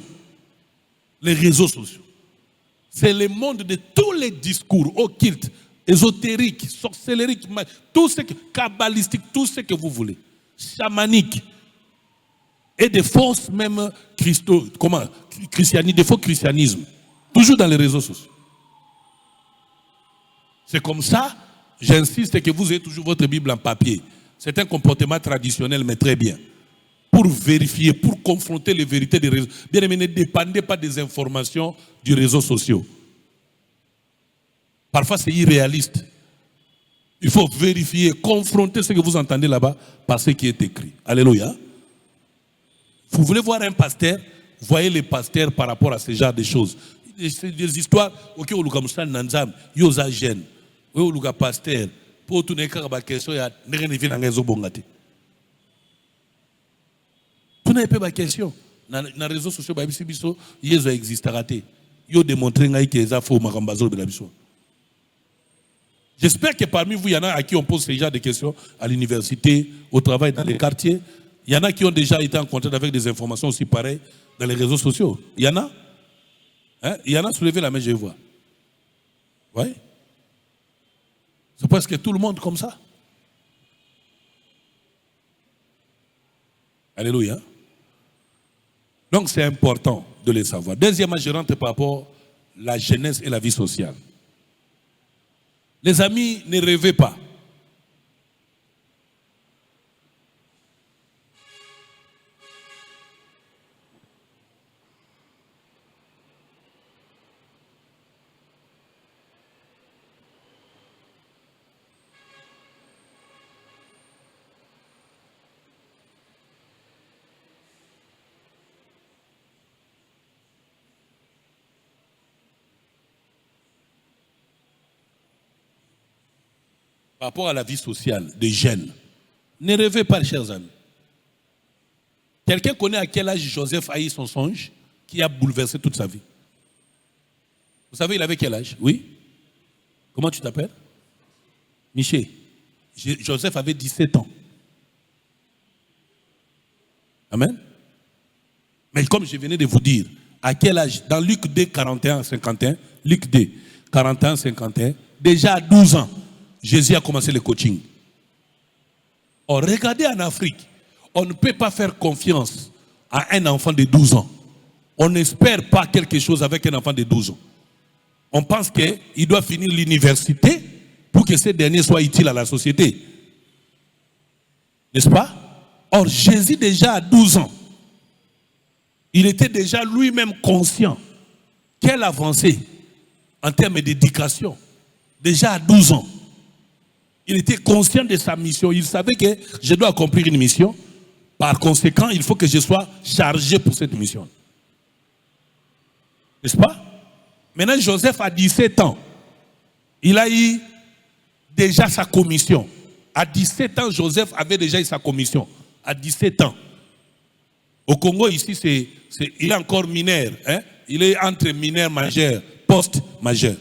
Les réseaux sociaux. C'est le monde de tous les discours occultes, ésotériques, sorcelleriques, tout ce que, kabbalistiques, tout ce que vous voulez. Chamaniques. Et des fausses même christianisme, des faux christianismes. Toujours dans les réseaux sociaux. C'est comme ça, j'insiste que vous ayez toujours votre Bible en papier. C'est un comportement traditionnel, mais très bien. Pour vérifier, pour confronter les vérités des réseaux. Bien aimé, ne dépendez pas des informations du réseau social. Parfois, c'est irréaliste. Il faut vérifier, confronter ce que vous entendez là-bas par ce qui est écrit. Alléluia. Vous voulez voir un pasteur, voyez les pasteurs par rapport à ce genre de choses. C'est des histoires, ok, on a nanzam, yoza jeune, on a pasteur, pour tout n'est qu'à question, il y a rien de vient en réseau bongate. Tout n'est pas ma question. Dans les réseaux sociaux, il y a existe raté. Il y a démontré que les affaires marambazo de la mission. J'espère que parmi vous, il y en a à qui on pose ce genre de questions à l'université, au travail, dans les quartiers. Il y en a qui ont déjà été en contact avec des informations aussi pareilles dans les réseaux sociaux. Il y en a? Hein? Il y en a, soulevez la main, je vois. Oui? C'est presque tout le monde comme ça. Alléluia. Donc c'est important de les savoir. Deuxièmement, je rentre par rapport à la jeunesse et la vie sociale. Les amis, ne rêvez pas. Par rapport à la vie sociale des jeunes, ne rêvez pas, chers amis. Quelqu'un connaît à quel âge Joseph a eu son songe qui a bouleversé toute sa vie? Vous savez, il avait quel âge? Oui? Comment tu t'appelles? Michel. Joseph avait 17 ans. Amen? Mais comme je venais de vous dire, à quel âge? Dans Luc 2, 41-51, Luc 2, 41-51, déjà à 12 ans, Jésus a commencé le coaching. Or, regardez en Afrique, on ne peut pas faire confiance à un enfant de 12 ans. On n'espère pas quelque chose avec un enfant de 12 ans. On pense qu'il doit finir l'université pour que ce dernier soit utile à la société. N'est-ce pas? Or, Jésus déjà à 12 ans, il était déjà lui-même conscient. Quelle avancée en termes d'éducation. Déjà à 12 ans. Il était conscient de sa mission. Il savait que je dois accomplir une mission. Par conséquent, il faut que je sois chargé pour cette mission. N'est-ce pas? Maintenant, Joseph a 17 ans. Il a eu déjà sa commission. À 17 ans, Joseph avait déjà eu sa commission. À 17 ans. Au Congo, ici, il est encore mineur. Hein? Il est entre mineur majeur, post-majeur.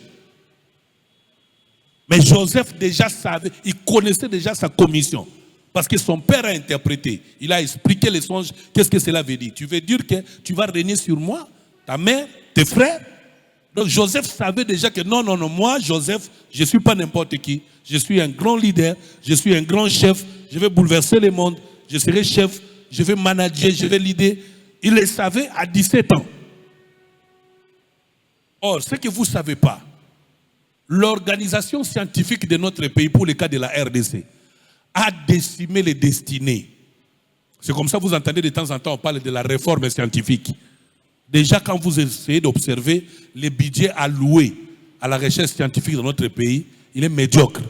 Mais Joseph déjà savait, il connaissait déjà sa commission. Parce que son père a interprété. Il a expliqué les songes. Qu'est-ce que cela veut dire? Tu veux dire que tu vas régner sur moi, ta mère, tes frères? Donc Joseph savait déjà que non, moi, Joseph, je ne suis pas n'importe qui. Je suis un grand leader, je suis un grand chef. Je vais bouleverser le monde. Je serai chef, je vais manager, je vais leader. Il le savait à 17 ans. Or, ce que vous ne savez pas, l'organisation scientifique de notre pays, pour le cas de la RDC, a décimé les destinées. C'est comme ça que vous entendez de temps en temps, on parle de la réforme scientifique. Déjà, quand vous essayez d'observer les budgets alloués à la recherche scientifique dans notre pays, il est médiocre.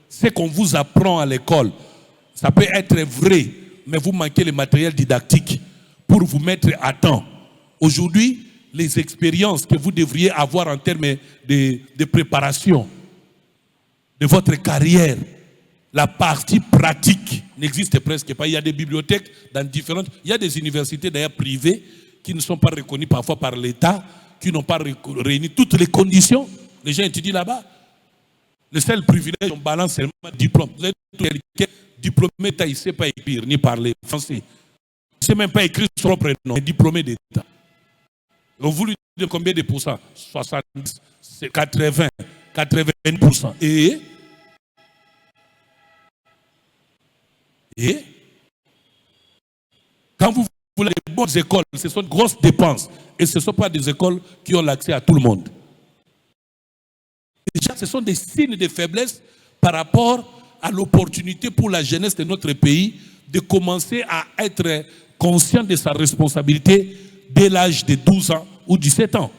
Ce qu'on vous apprend à l'école, ça peut être vrai, mais vous manquez le matériel didactique pour vous mettre à temps. Aujourd'hui, les expériences que vous devriez avoir en termes de préparation de votre carrière, la partie pratique n'existe presque pas. Il y a des bibliothèques dans différentes... Il y a des universités d'ailleurs privées qui ne sont pas reconnues parfois par l'État, qui n'ont pas réuni toutes les conditions. Les gens étudient là-bas. Le seul privilège, on balance seulement le diplôme. Vous êtes quelqu'un diplômé d'État, il ne sait pas écrire ni parler français. Il ne sait même pas écrire son propre nom, diplômé d'État. On vous lui dit combien de pourcents? 70, 80, 80%. Et quand vous voulez les bonnes écoles, ce sont de grosses dépenses. Et ce ne sont pas des écoles qui ont l'accès à tout le monde. Déjà, ce sont des signes de faiblesse par rapport à l'opportunité pour la jeunesse de notre pays de commencer à être conscient de sa responsabilité dès l'âge de 12 ans ou 17 ans.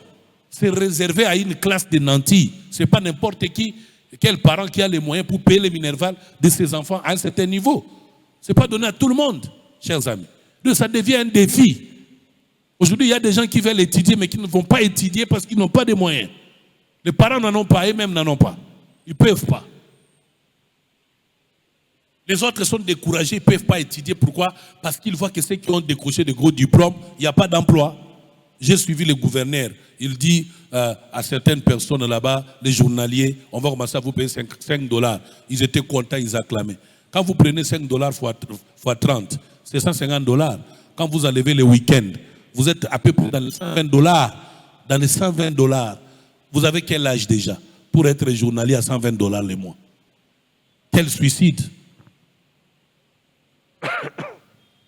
C'est réservé à une classe de nantis. Ce n'est pas n'importe qui, quel parent qui a les moyens pour payer les minervales de ses enfants à un certain niveau. Ce n'est pas donné à tout le monde, chers amis. Donc ça devient un défi. Aujourd'hui, il y a des gens qui veulent étudier, mais qui ne vont pas étudier parce qu'ils n'ont pas de moyens. Les parents n'en ont pas, eux-mêmes n'en ont pas. Ils ne peuvent pas. Les autres sont découragés, ils ne peuvent pas étudier. Pourquoi? Parce qu'ils voient que ceux qui ont décroché de gros diplômes, il n'y a pas d'emploi. J'ai suivi le gouverneur. Il dit à certaines personnes là-bas, les journaliers, on va commencer à vous payer 5 $. Ils étaient contents, ils acclamaient. Quand vous prenez 5 $ fois 30, c'est 150 $. Quand vous enlevez le week-end, vous êtes à peu près dans les 120 $. Dans les 120 $, vous avez quel âge déjà pour être journalier à 120 $ le mois? Quel suicide!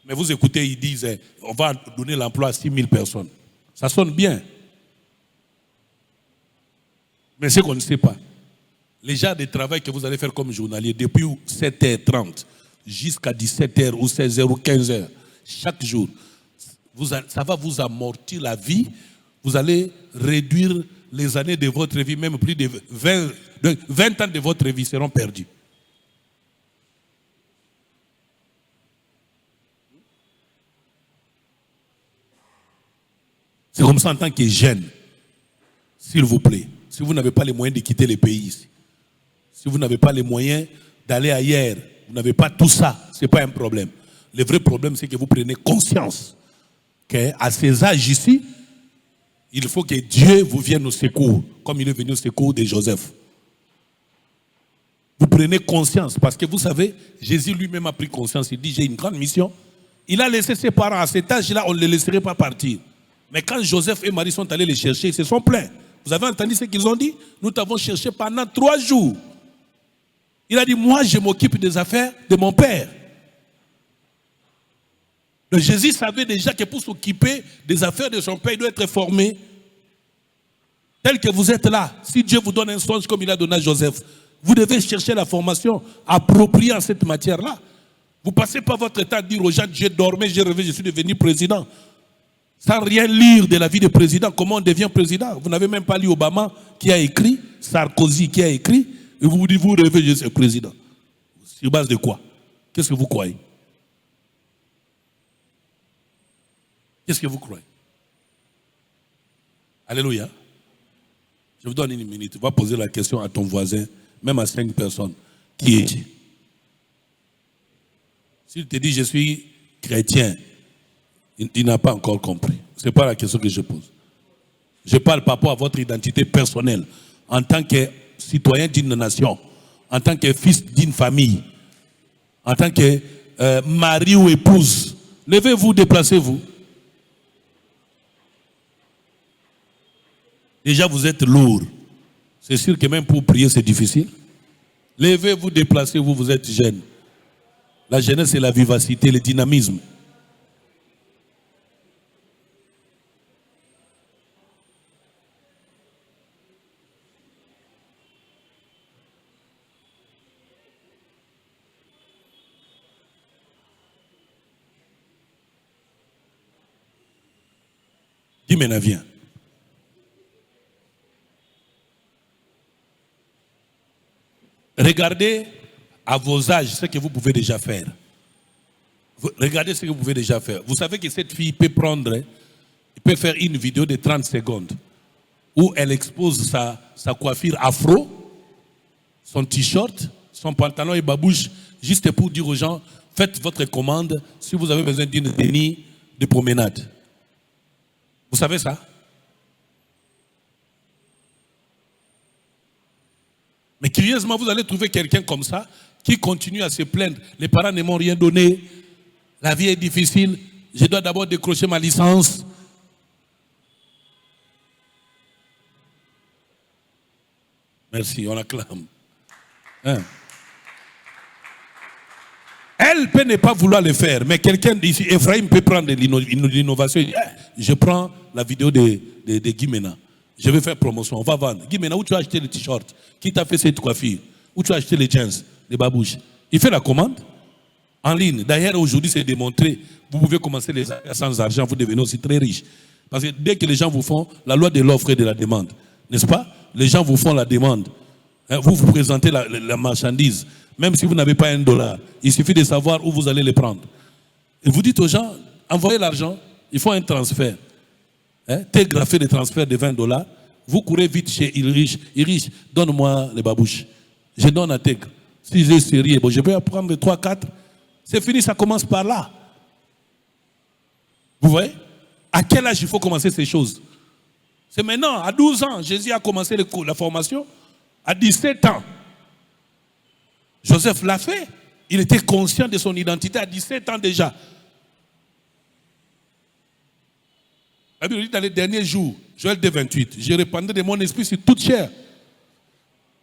Mais vous écoutez, ils disent, on va donner l'emploi à 6 000 personnes. Ça sonne bien. Mais ce qu'on ne sait pas, les genres de travail que vous allez faire comme journalier, depuis 7h30 jusqu'à 17h ou 16h ou 15h, chaque jour, ça va vous amortir la vie. Vous allez réduire les années de votre vie, même plus de 20 ans de votre vie seront perdus. C'est comme ça en tant que jeune, s'il vous plaît. Si vous n'avez pas les moyens de quitter le pays ici, si vous n'avez pas les moyens d'aller ailleurs, vous n'avez pas tout ça, ce n'est pas un problème. Le vrai problème, c'est que vous prenez conscience qu'à ces âges ici, il faut que Dieu vous vienne au secours, comme il est venu au secours de Joseph. Vous prenez conscience, parce que vous savez, Jésus lui-même a pris conscience. Il dit, j'ai une grande mission. Il a laissé ses parents à cet âge-là, on ne les laisserait pas partir. Mais quand Joseph et Marie sont allés les chercher, ils se sont plaints. Vous avez entendu ce qu'ils ont dit? Nous t'avons cherché pendant 3 jours. Il a dit, moi je m'occupe des affaires de mon père. Donc Jésus savait déjà que pour s'occuper des affaires de son père, il doit être formé. Tel que vous êtes là, si Dieu vous donne un songe comme il a donné à Joseph, vous devez chercher la formation appropriée en cette matière-là. Vous ne passez pas votre temps à dire aux gens, j'ai dormi, j'ai rêvé, je suis devenu président. Sans rien lire de la vie du président, comment on devient président? Vous n'avez même pas lu Obama qui a écrit, Sarkozy qui a écrit, et vous vous dites, vous rêvez, je suis président. Sur base de quoi? Qu'est-ce que vous croyez? Qu'est-ce que vous croyez? Alléluia. Je vous donne une minute. Va poser la question à ton voisin, même à 5 personnes. Qui es-tu? S'il te dit, je suis chrétien, il n'a pas encore compris. Ce n'est pas la question que je pose. Je parle par rapport à votre identité personnelle. En tant que citoyen d'une nation, en tant que fils d'une famille, en tant que mari ou épouse. Levez-vous, déplacez-vous. Déjà, vous êtes lourd. C'est sûr que même pour prier, c'est difficile. Levez-vous, déplacez-vous, vous êtes jeune. La jeunesse, c'est la vivacité, le dynamisme. Dis maintenant, viens. Regardez à vos âges ce que vous pouvez déjà faire. Regardez ce que vous pouvez déjà faire. Vous savez que cette fille peut peut faire une vidéo de 30 secondes où elle expose sa coiffure afro, son t-shirt, son pantalon et babouche, juste pour dire aux gens, faites votre commande si vous avez besoin d'une tenue de promenade. Vous savez ça? Mais curieusement, vous allez trouver quelqu'un comme ça qui continue à se plaindre. Les parents ne m'ont rien donné. La vie est difficile. Je dois d'abord décrocher ma licence. Merci, on acclame. Hein? Elle peut ne pas vouloir le faire, mais quelqu'un d'ici, Ephraim peut prendre l'innovation. Je prends la vidéo de Guy Mena. Je vais faire promotion, on va vendre. Guy, maintenant où tu as acheté le t-shirt? Qui t'a fait cette coiffure? Où tu as acheté les jeans, les babouches? Il fait la commande en ligne. D'ailleurs, aujourd'hui, c'est démontré. Vous pouvez commencer les affaires sans argent, vous devenez aussi très riche. Parce que dès que les gens vous font la loi de l'offre et de la demande, n'est-ce pas? Les gens vous font la demande. Vous vous présentez la marchandise. Même si vous n'avez pas $1, il suffit de savoir où vous allez les prendre. Et vous dites aux gens, envoyez l'argent, il faut un transfert. Télégrapher des transferts de $20. Vous courez vite chez Irish, donne-moi les babouches. Je donne à Teg. Si j'ai série, bon, je vais prendre 3, 4. C'est fini, ça commence par là. Vous voyez? À quel âge il faut commencer ces choses? C'est maintenant, à 12 ans, Jésus a commencé la formation. À 17 ans, Joseph l'a fait. Il était conscient de son identité à 17 ans déjà. La Bible dit dans les derniers jours, Joël 2,28, je répandrai de mon esprit sur toute chair.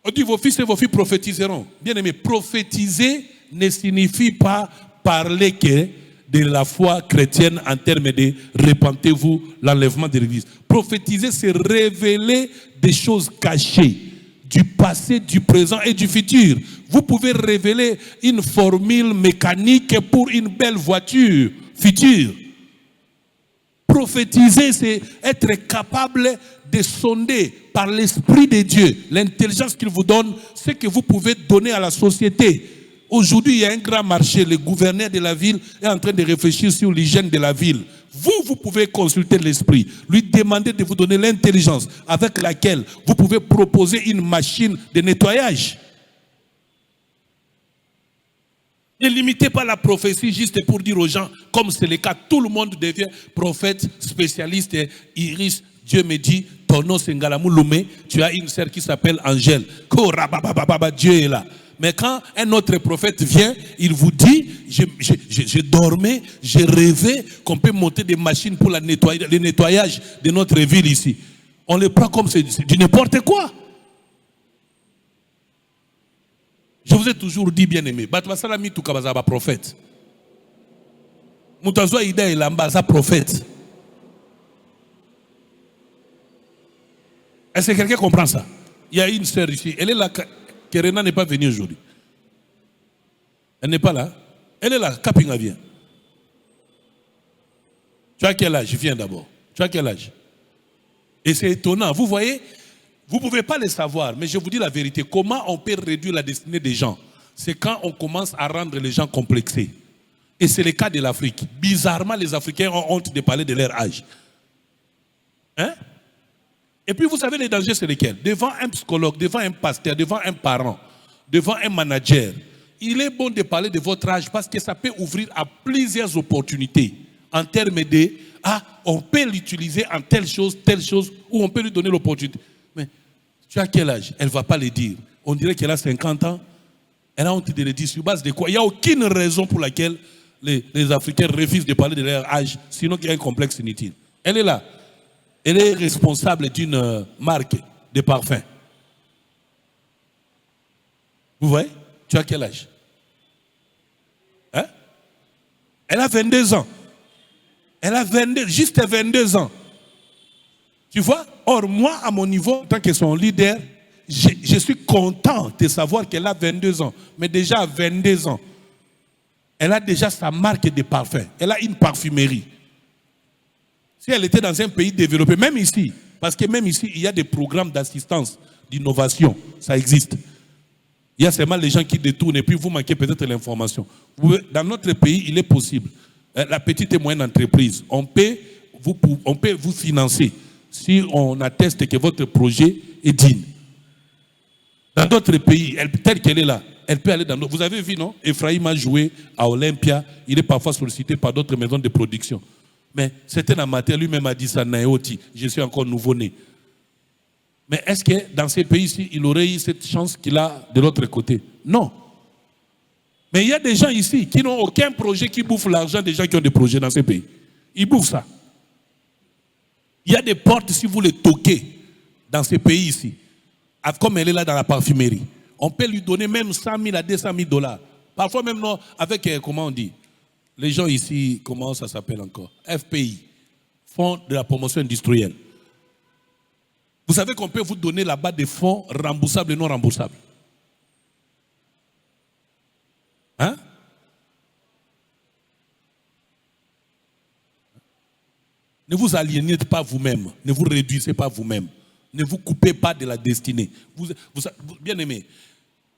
On dit vos fils et vos filles prophétiseront. Bien aimé, prophétiser ne signifie pas parler que de la foi chrétienne en termes de repentez-vous, l'enlèvement de l'église. Prophétiser, c'est révéler des choses cachées du passé, du présent et du futur. Vous pouvez révéler une formule mécanique pour une belle voiture future. Prophétiser, c'est être capable de sonder par l'Esprit de Dieu, l'intelligence qu'il vous donne, ce que vous pouvez donner à la société. Aujourd'hui, il y a un grand marché. Le gouverneur de la ville est en train de réfléchir sur l'hygiène de la ville. Vous pouvez consulter l'Esprit, lui demander de vous donner l'intelligence avec laquelle vous pouvez proposer une machine de nettoyage. Ne limitez pas la prophétie juste pour dire aux gens, comme c'est le cas, tout le monde devient prophète, spécialiste. Iris, Dieu me dit, ton nom c'est Ngalamou Loumé, tu as une sœur qui s'appelle Angèle. Dieu est là. Mais quand un autre prophète vient, il vous dit, je dormais, je rêvais qu'on peut monter des machines pour le nettoyage de notre ville ici. On le prend comme c'est du n'importe quoi. Je vous ai toujours dit, bien aimé, Batwasalami Tukabazaba prophète. Moutazwa Ida et Lambaza prophète. Est-ce que quelqu'un comprend ça? Il y a une sœur ici, elle est là, Kerena n'est pas venue aujourd'hui. Elle n'est pas là. Elle est là, Kapinga vient. Tu as quel âge? Je viens d'abord. Tu as quel âge? Et c'est étonnant, vous voyez? Vous ne pouvez pas le savoir, mais je vous dis la vérité. Comment on peut réduire la destinée des gens? C'est quand on commence à rendre les gens complexés. Et c'est le cas de l'Afrique. Bizarrement, les Africains ont honte de parler de leur âge. Hein? Et puis vous savez les dangers, c'est lesquels? Devant un psychologue, devant un pasteur, devant un parent, devant un manager, il est bon de parler de votre âge parce que ça peut ouvrir à plusieurs opportunités en termes de on peut l'utiliser en telle chose, ou on peut lui donner l'opportunité. Mais tu as quel âge? Elle ne va pas le dire. On dirait qu'elle a 50 ans. Elle a honte de le dire sur base de quoi? Il n'y a aucune raison pour laquelle les Africains refusent de parler de leur âge, sinon qu'il y a un complexe inutile. Elle est là. Elle est responsable d'une marque de parfum. Vous voyez? Tu as quel âge? Hein? Elle a 22 ans. Elle a juste 22 ans. Tu vois? Or, moi, à mon niveau, en tant que son leader, je suis content de savoir qu'elle a 22 ans. Mais déjà à 22 ans, elle a déjà sa marque de parfum. Elle a une parfumerie. Si elle était dans un pays développé, même ici, parce que même ici, il y a des programmes d'assistance, d'innovation, ça existe. Il y a seulement les gens qui détournent et puis vous manquez peut-être l'information. Dans notre pays, il est possible. La petite et moyenne entreprise, on peut vous financer si on atteste que votre projet est digne. Dans d'autres pays, telle qu'elle est là, elle peut aller dans d'autres. Vous avez vu, non? Ephraim a joué à Olympia, il est parfois sollicité par d'autres maisons de production. Mais c'était un amateur, lui-même a dit ça, Naïoti, je suis encore nouveau-né. Mais est-ce que dans ces pays-ci, il aurait eu cette chance qu'il a de l'autre côté? Non. Mais il y a des gens ici qui n'ont aucun projet qui bouffent l'argent des gens qui ont des projets dans ces pays. Ils bouffent ça. Il y a des portes, si vous les toquez, dans ces pays ici, comme elle est là dans la parfumerie, on peut lui donner même 100 000 à 200 000 $. Parfois même, non, avec, comment on dit, les gens ici, comment ça s'appelle encore? FPI, Fonds de la promotion industrielle. Vous savez qu'on peut vous donner là-bas des fonds remboursables et non remboursables. Hein? Ne vous aliénez pas vous-même. Ne vous réduisez pas vous-même. Ne vous coupez pas de la destinée. Vous bien aimé.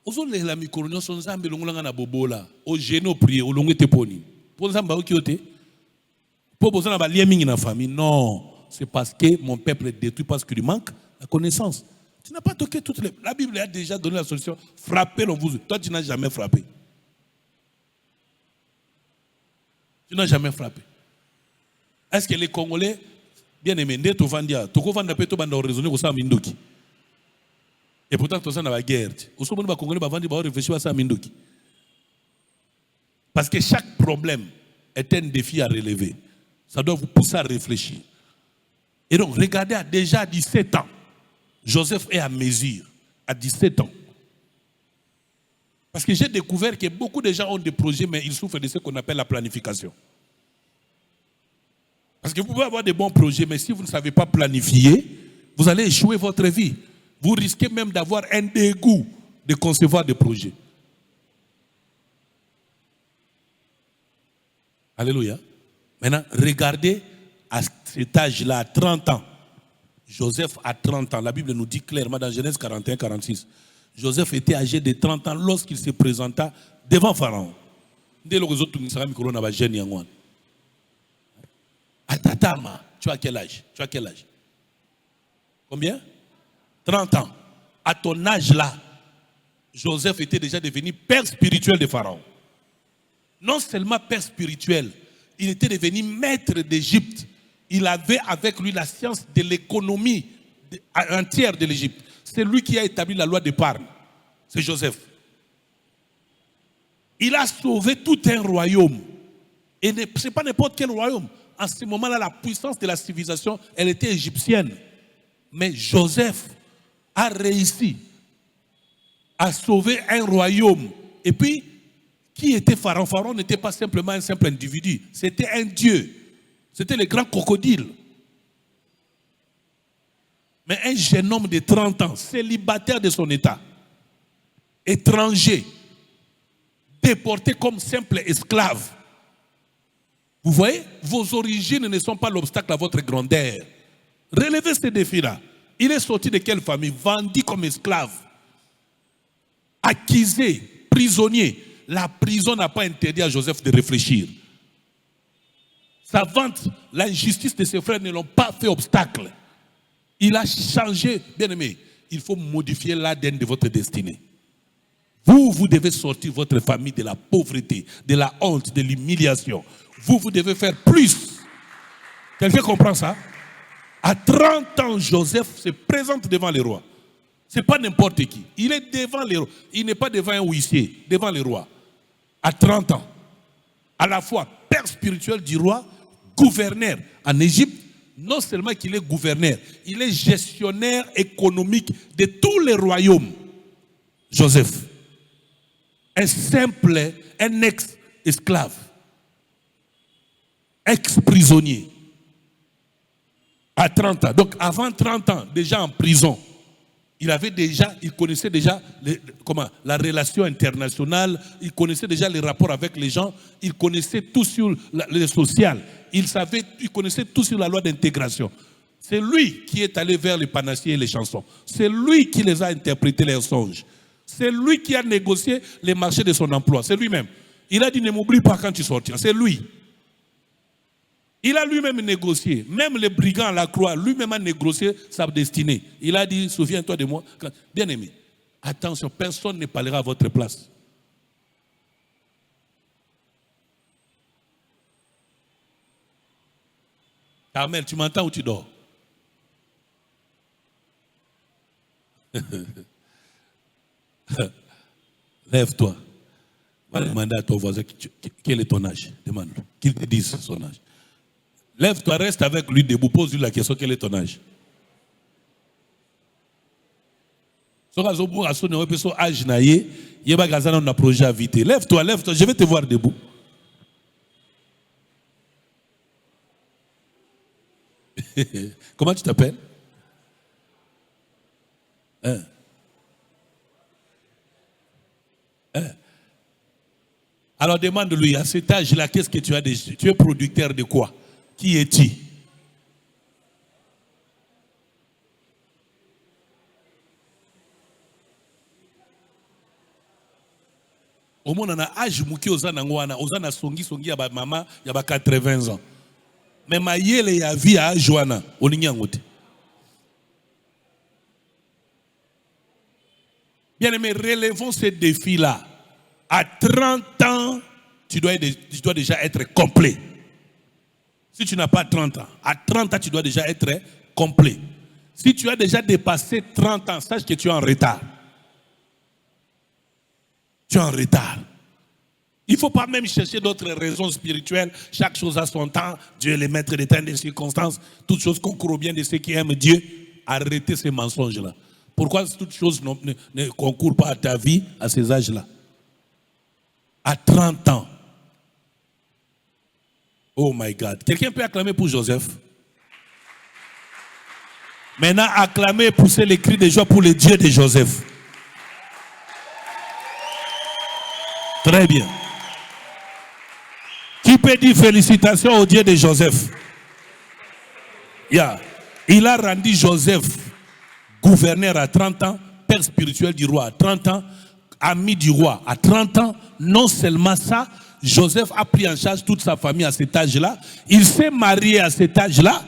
Aujourd'hui, la micro-réunion sont zambé longolanga na bobola. Au géno prier, au longue teponi. Pour zamba au kiote. Pour besoin d'avoir lien mingi na famille. Non. C'est parce que mon peuple est détruit parce qu'il manque la connaissance. Tu n'as pas toqué toutes les... La Bible a déjà donné la solution. Frappez, on vous... Toi, tu n'as jamais frappé. Tu n'as jamais frappé. Est-ce que les Congolais, bien aimés, ne t'ont vendu à... Toko vanda peto banda raisonner au Samindoki. Et pourtant, tu as la guerre. Au sommet, les Congolais vont vendu à réfléchir à Samindoki. Parce que chaque problème est un défi à relever. Ça doit vous pousser à réfléchir. Et donc, regardez, déjà à 17 ans, Joseph est à mesure, à 17 ans. Parce que j'ai découvert que beaucoup de gens ont des projets, mais ils souffrent de ce qu'on appelle la planification. Parce que vous pouvez avoir des bons projets, mais si vous ne savez pas planifier, vous allez échouer votre vie. Vous risquez même d'avoir un dégoût de concevoir des projets. Alléluia. Maintenant, regardez à cet âge-là, à 30 ans. Joseph a 30 ans. La Bible nous dit clairement dans Genèse 41-46. Joseph était âgé de 30 ans lorsqu'il se présenta devant Pharaon. Dès le réseau, Atatama, tu as quel âge? Tu as quel âge? Combien? 30 ans. À ton âge-là, Joseph était déjà devenu père spirituel de Pharaon. Non seulement père spirituel, il était devenu maître d'Égypte. Il avait avec lui la science de l'économie entière de l'Égypte. C'est lui qui a établi la loi d'épargne. C'est Joseph. Il a sauvé tout un royaume. Et ce n'est pas n'importe quel royaume. En ce moment-là, la puissance de la civilisation, elle était égyptienne. Mais Joseph a réussi à sauver un royaume. Et puis, qui était Pharaon? Pharaon n'était pas simplement un simple individu. C'était un dieu. C'était le grand crocodile. Mais un jeune homme de 30 ans, célibataire de son état, étranger, déporté comme simple esclave. Vous voyez, vos origines ne sont pas l'obstacle à votre grandeur. Relevez ce défi-là. Il est sorti de quelle famille? Vendu comme esclave. Accusé, prisonnier. La prison n'a pas interdit à Joseph de réfléchir. Sa vente, l'injustice de ses frères ne l'ont pas fait obstacle. Il a changé. Bien aimé, il faut modifier l'ADN de votre destinée. Vous devez sortir votre famille de la pauvreté, de la honte, de l'humiliation. Vous devez faire plus. Quelqu'un comprend ça? À 30 ans, Joseph se présente devant les rois. Ce n'est pas n'importe qui. Il est devant les rois. Il n'est pas devant un huissier, devant les rois. À 30 ans. À la fois père spirituel du roi, gouverneur en Égypte. Non seulement qu'il est gouverneur, il est gestionnaire économique de tous les royaumes. Joseph. Un ex-esclave. Ex-prisonnier. À 30 ans. Donc avant 30 ans, déjà en prison, il connaissait déjà la relation internationale, il connaissait déjà les rapports avec les gens, il connaissait tout sur le social, il connaissait tout sur la loi d'intégration. C'est lui qui est allé vers les panachiers et les chansons. C'est lui qui les a interprétés leurs songes. C'est lui qui a négocié les marchés de son emploi. C'est lui-même. Il a dit ne m'oublie pas quand tu sortiras. C'est lui. Il a lui-même négocié. Même les brigands à la croix, lui-même a négocié sa destinée. Il a dit, souviens-toi de moi. Bien aimé, attention, personne ne parlera à votre place. Carmel, tu m'entends ou tu dors? Lève-toi. Va demander à ton voisin quel est ton âge. Demande-le. Qu'il te dise son âge. Lève-toi, reste avec lui debout, pose-lui la question, quel est ton âge? Lève-toi, lève-toi, je vais te voir debout. Comment tu t'appelles? Alors demande-lui, à cet âge-là, qu'est-ce que tu as déjà? Tu es producteur de quoi? Qui es-tu? Au moins, on a âge mouki ozana songi ya ba maman, ya ba 80 ans. Mais ma yele ya vie à Joana, on y ngote. Bien aimé, relevons ce défi-là. À 30 ans, tu dois déjà être complet. Si tu n'as pas 30 ans, à 30 ans, tu dois déjà être complet. Si tu as déjà dépassé 30 ans, sache que tu es en retard. Tu es en retard. Il ne faut pas même chercher d'autres raisons spirituelles. Chaque chose a son temps. Dieu est le maître des temps et des circonstances. Toutes choses concourent au bien de ceux qui aiment Dieu. Arrêtez ces mensonges-là. Pourquoi toutes choses ne concourent pas à ta vie à ces âges-là? À 30 ans. Oh my God. Quelqu'un peut acclamer pour Joseph? Maintenant, acclamer, pousser les cris de joie pour le Dieu de Joseph. Très bien. Qui peut dire félicitations au Dieu de Joseph? Yeah. Il a rendu Joseph gouverneur à 30 ans, père spirituel du roi à 30 ans, ami du roi à 30 ans. Non seulement ça, Joseph a pris en charge toute sa famille à cet âge-là. Il s'est marié à cet âge-là.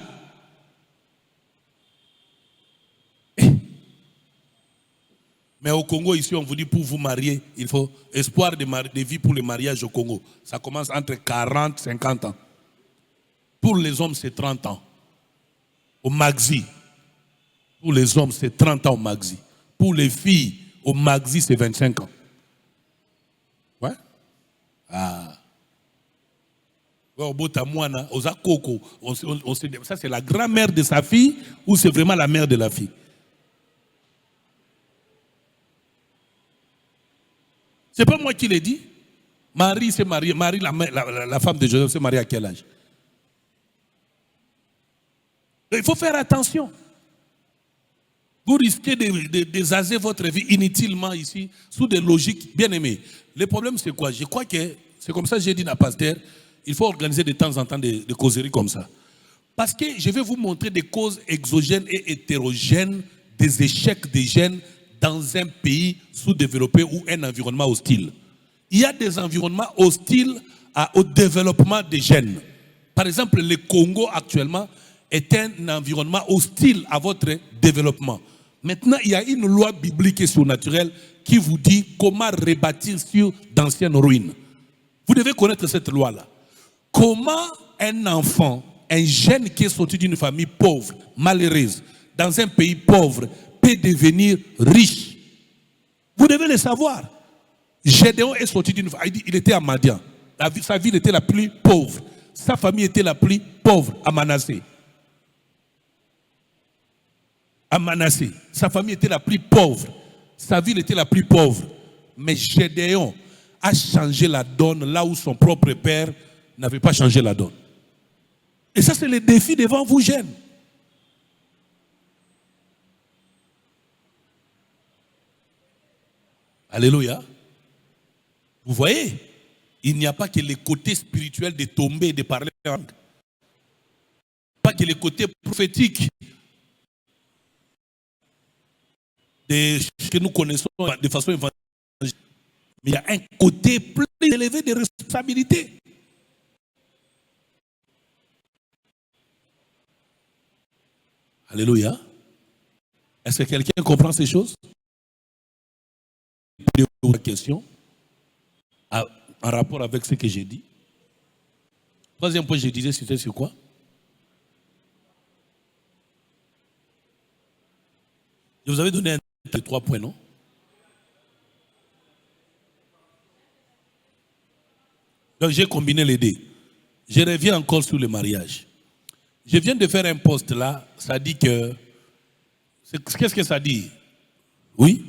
Mais au Congo, ici, on vous dit pour vous marier, il faut espoir de vie pour le mariage au Congo. Ça commence entre 40 et 50 ans. Pour les hommes, c'est 30 ans. Au maxi. Pour les hommes, c'est 30 ans au maxi. Pour les filles, au maxi, c'est 25 ans. Ouais? Ah. Ça, c'est la grand-mère de sa fille ou c'est vraiment la mère de la fille? C'est pas moi qui l'ai dit. Marie s'est mariée. Marie, la femme de Joseph, s'est mariée à quel âge? Il faut faire attention. Vous risquez de désazer votre vie inutilement ici, sous des logiques bien aimées. Le problème, c'est quoi? Je crois que, c'est comme ça que j'ai dit à Pasteur, il faut organiser de temps en temps des causeries comme ça. Parce que je vais vous montrer des causes exogènes et hétérogènes des échecs des jeunes dans un pays sous-développé ou un environnement hostile. Il y a des environnements hostiles au développement des jeunes. Par exemple, le Congo actuellement est un environnement hostile à votre développement. Maintenant, il y a une loi biblique et surnaturelle qui vous dit comment rebâtir sur d'anciennes ruines. Vous devez connaître cette loi-là. Comment un enfant, un jeune qui est sorti d'une famille pauvre, malheureuse, dans un pays pauvre, peut devenir riche? Vous devez le savoir. Gédéon est sorti d'une famille, il était à Madian. Sa ville était la plus pauvre. Sa famille était la plus pauvre à Manassé. À Manassé. Sa famille était la plus pauvre. Sa ville était la plus pauvre. Mais Gédéon a changé la donne là où son propre père n'avait pas changé la donne. Et ça, c'est le défi devant vous, jeunes. Alléluia. Vous voyez, il n'y a pas que le côté spirituel de tomber et de parler en langue. Pas que le côté prophétique que nous connaissons de façon évangélique. Mais il y a un côté plus élevé de responsabilité. Alléluia. Est-ce que quelqu'un comprend ces choses? Une question en rapport avec ce que j'ai dit. Troisième point, je disais, c'était sur quoi? Je vous avais donné un 3 points, non? Donc j'ai combiné les deux. Je reviens encore sur le mariage. Je viens de faire un post là, ça dit que... Qu'est-ce que ça dit? Oui?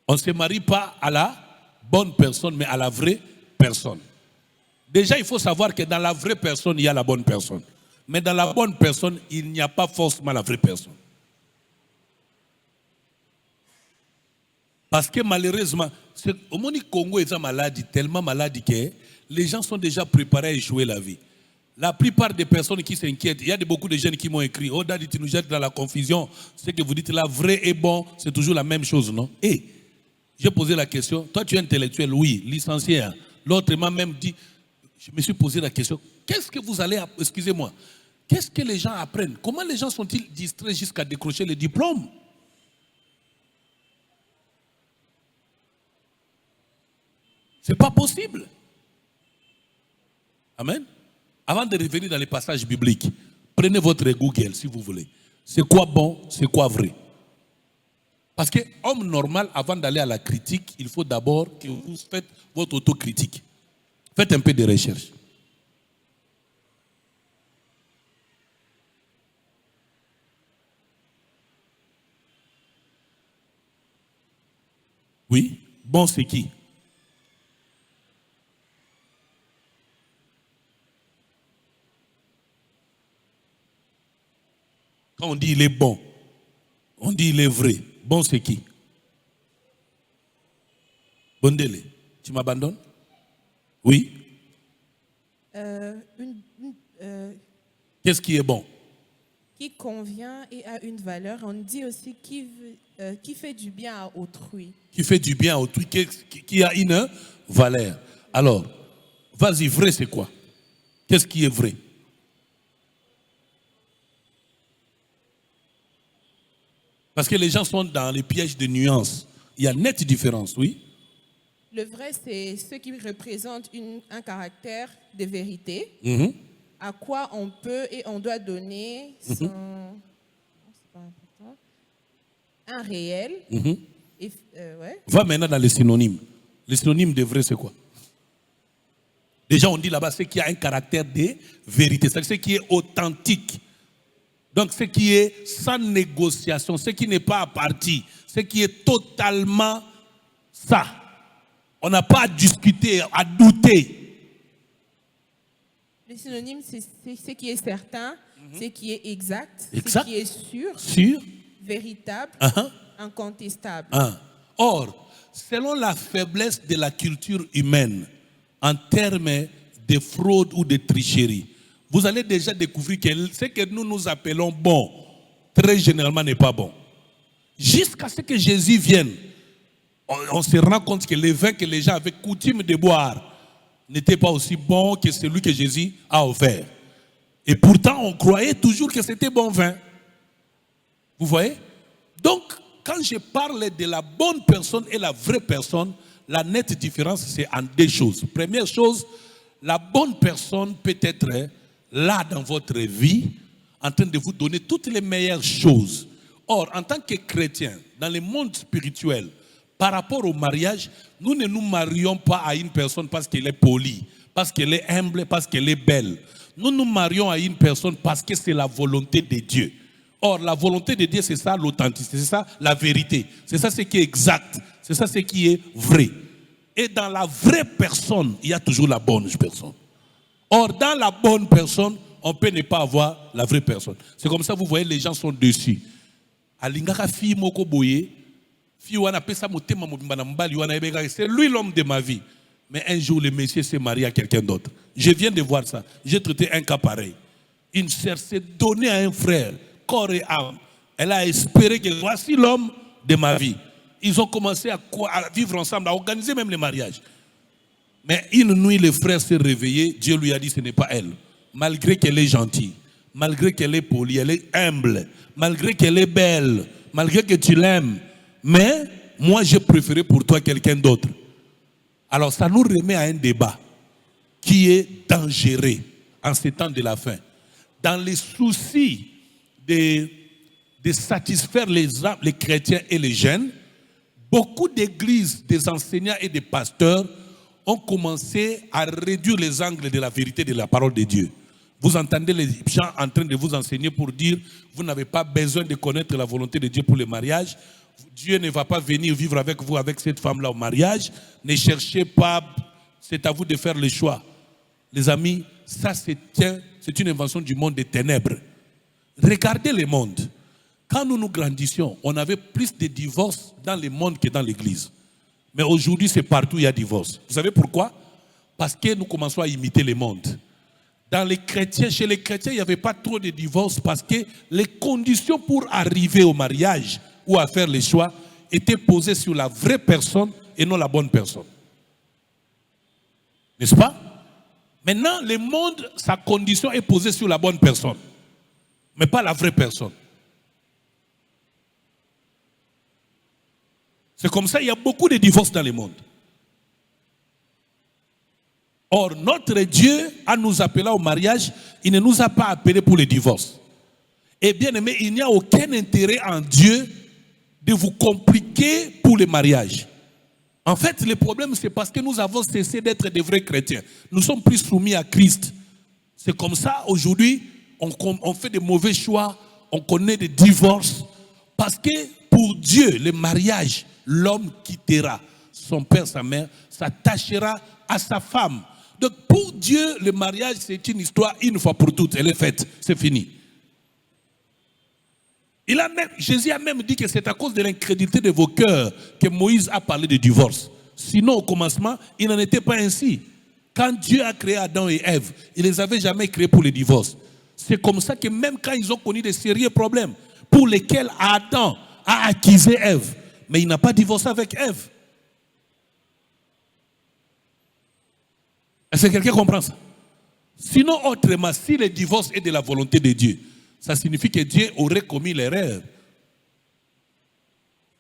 On ne se marie pas à la bonne personne, mais à la vraie personne. Déjà, il faut savoir que dans la vraie personne, il y a la bonne personne. Mais dans la bonne personne, il n'y a pas forcément la vraie personne. Parce que malheureusement, au monde Congo est maladie, tellement maladie que les gens sont déjà préparés à échouer la vie. La plupart des personnes qui s'inquiètent, il y a beaucoup de jeunes qui m'ont écrit, oh Daddy, tu nous jettes dans la confusion. Ce que vous dites là, vrai et bon, c'est toujours la même chose, non? Et j'ai posé la question, toi tu es intellectuel, oui, licencié. Hein. L'autre m'a même dit, je me suis posé la question, qu'est-ce que vous allez, excusez-moi, qu'est-ce que les gens apprennent? Comment les gens sont-ils distraits jusqu'à décrocher le diplôme? C'est pas possible. Amen. Avant de revenir dans les passages bibliques, prenez votre Google si vous voulez. C'est quoi bon, c'est quoi vrai? Parce que homme normal, avant d'aller à la critique, il faut d'abord que vous faites votre autocritique. Faites un peu de recherche. Oui, bon c'est qui? Quand on dit il est bon, on dit il est vrai. Bon, c'est qui? Bondele, tu m'abandonnes? Oui. Qu'est-ce qui est bon? Qui convient et a une valeur. On dit aussi qui fait du bien à autrui. Qui fait du bien à autrui, qui a une valeur. Alors, vas-y, vrai c'est quoi? Qu'est-ce qui est vrai? Parce que les gens sont dans les pièges de nuances. Il y a nette différence, oui. Le vrai, c'est ce qui représente un caractère de vérité, à quoi on peut et on doit donner un réel. Et, ouais. Va maintenant dans les synonymes. Les synonymes de vrai, c'est quoi? Déjà, on dit là-bas ce qui a un caractère de vérité, c'est ce qui est authentique. Donc, ce qui est sans négociation, ce qui n'est pas à partie, ce qui est totalement ça. On n'a pas à discuter, à douter. Le synonyme, c'est ce qui est certain, ce qui est exact, Exact. ce qui est sûr, véritable, incontestable. Or, selon la faiblesse de la culture humaine, en termes de fraude ou de tricherie, vous allez déjà découvrir que ce que nous appelons bon, très généralement n'est pas bon. Jusqu'à ce que Jésus vienne, on se rend compte que les vins que les gens avaient coutume de boire n'étaient pas aussi bons que celui que Jésus a offert. Et pourtant, on croyait toujours que c'était bon vin. Vous voyez? Donc, quand je parle de la bonne personne et la vraie personne, la nette différence, c'est en deux choses. Première chose, la bonne personne peut être là dans votre vie, en train de vous donner toutes les meilleures choses. Or, en tant que chrétien, dans le monde spirituel, par rapport au mariage, nous ne nous marions pas à une personne parce qu'elle est polie, parce qu'elle est humble, parce qu'elle est belle. Nous nous marions à une personne parce que c'est la volonté de Dieu. Or, la volonté de Dieu, c'est ça l'authenticité, c'est ça la vérité, c'est ça ce qui est exact, c'est ça ce qui est vrai. Et dans la vraie personne, il y a toujours la bonne personne. Or, dans la bonne personne, on peut ne pas avoir la vraie personne. C'est comme ça, vous voyez, les gens sont dessus. C'est lui l'homme de ma vie. Mais un jour, le monsieur s'est marié à quelqu'un d'autre. Je viens de voir ça. J'ai traité un cas pareil. Une sœur s'est donnée à un frère, corps et âme. Elle a espéré que voici l'homme de ma vie. Ils ont commencé à vivre ensemble, à organiser même les mariages. Mais une nuit, le frère s'est réveillé. Dieu lui a dit ce n'est pas elle. Malgré qu'elle est gentille, malgré qu'elle est polie, elle est humble, malgré qu'elle est belle, malgré que tu l'aimes. Mais moi, j'ai préféré pour toi quelqu'un d'autre. Alors, ça nous remet à un débat qui est dangereux en ces temps de la fin. Dans les soucis de satisfaire les chrétiens et les jeunes, beaucoup d'églises, des enseignants et des pasteurs ont commencé à réduire les angles de la vérité de la parole de Dieu. Vous entendez les gens en train de vous enseigner pour dire vous n'avez pas besoin de connaître la volonté de Dieu pour le mariage. Dieu ne va pas venir vivre avec vous, avec cette femme-là au mariage. Ne cherchez pas, c'est à vous de faire le choix. Les amis, ça c'est une invention du monde des ténèbres. Regardez le monde. Quand nous grandissions, on avait plus de divorces dans le monde que dans l'église. Mais aujourd'hui, c'est partout il y a divorce. Vous savez pourquoi? Parce que nous commençons à imiter le monde. Chez les chrétiens, il n'y avait pas trop de divorces parce que les conditions pour arriver au mariage ou à faire les choix étaient posées sur la vraie personne et non la bonne personne. N'est-ce pas? Maintenant, le monde, sa condition est posée sur la bonne personne, mais pas la vraie personne. C'est comme ça, il y a beaucoup de divorces dans le monde. Or, notre Dieu, en nous appelant au mariage, il ne nous a pas appelés pour le divorce. Et bien aimé, il n'y a aucun intérêt en Dieu de vous compliquer pour le mariage. En fait, le problème, c'est parce que nous avons cessé d'être des vrais chrétiens. Nous sommes plus soumis à Christ. C'est comme ça, aujourd'hui, on fait des mauvais choix, on connaît des divorces. Parce que pour Dieu, le mariage, l'homme quittera son père, sa mère, s'attachera à sa femme. Donc pour Dieu, le mariage, c'est une histoire une fois pour toutes. Elle est faite, c'est fini. Jésus a même dit que c'est à cause de l'incrédulité de vos cœurs que Moïse a parlé de divorce. Sinon, au commencement, il n'en était pas ainsi. Quand Dieu a créé Adam et Ève, il ne les avait jamais créés pour le divorce. C'est comme ça que même quand ils ont connu des sérieux problèmes, pour lesquels Adam a accusé Ève, mais il n'a pas divorcé avec Ève. Est-ce que quelqu'un comprend ça? Sinon, autrement, si le divorce est de la volonté de Dieu, ça signifie que Dieu aurait commis l'erreur.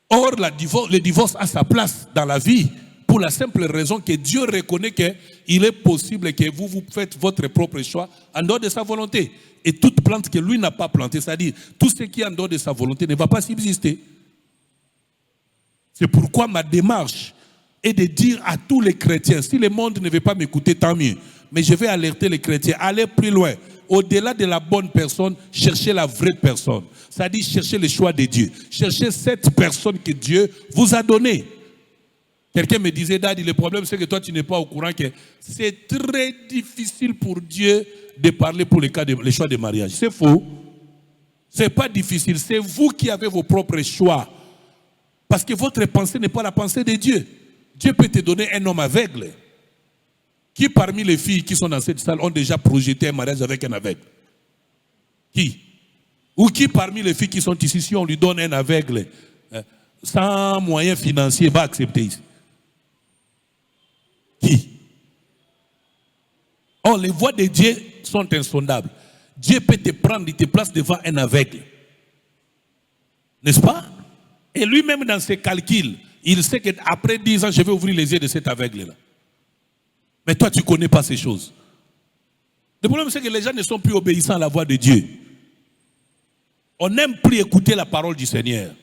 Or, le divorce a sa place dans la vie pour la simple raison que Dieu reconnaît qu'il est possible que vous faites votre propre choix en dehors de sa volonté. Et toute plante que lui n'a pas plantée, c'est-à-dire tout ce qui est en dehors de sa volonté ne va pas subsister. C'est pourquoi ma démarche est de dire à tous les chrétiens, si le monde ne veut pas m'écouter, tant mieux. Mais je vais alerter les chrétiens, allez plus loin. Au-delà de la bonne personne, cherchez la vraie personne. C'est-à-dire cherchez le choix de Dieu. Cherchez cette personne que Dieu vous a donnée. Quelqu'un me disait, Daddy, le problème c'est que toi tu n'es pas au courant que c'est très difficile pour Dieu de parler pour les choix de mariage. C'est faux. C'est pas difficile. C'est vous qui avez vos propres choix. Parce que votre pensée n'est pas la pensée de Dieu. Dieu peut te donner un homme aveugle. Qui parmi les filles qui sont dans cette salle ont déjà projeté un mariage avec un aveugle? Qui? Ou qui parmi les filles qui sont ici, si on lui donne un aveugle, sans moyens financiers, va accepter ici? Qui? Oh, les voies de Dieu sont insondables. Dieu peut te prendre, il te place devant un aveugle. N'est-ce pas? Et lui-même dans ses calculs, il sait qu'après 10 ans, je vais ouvrir les yeux de cet aveugle-là. Mais toi, tu ne connais pas ces choses. Le problème, c'est que les gens ne sont plus obéissants à la voix de Dieu. On n'aime plus écouter la parole du Seigneur.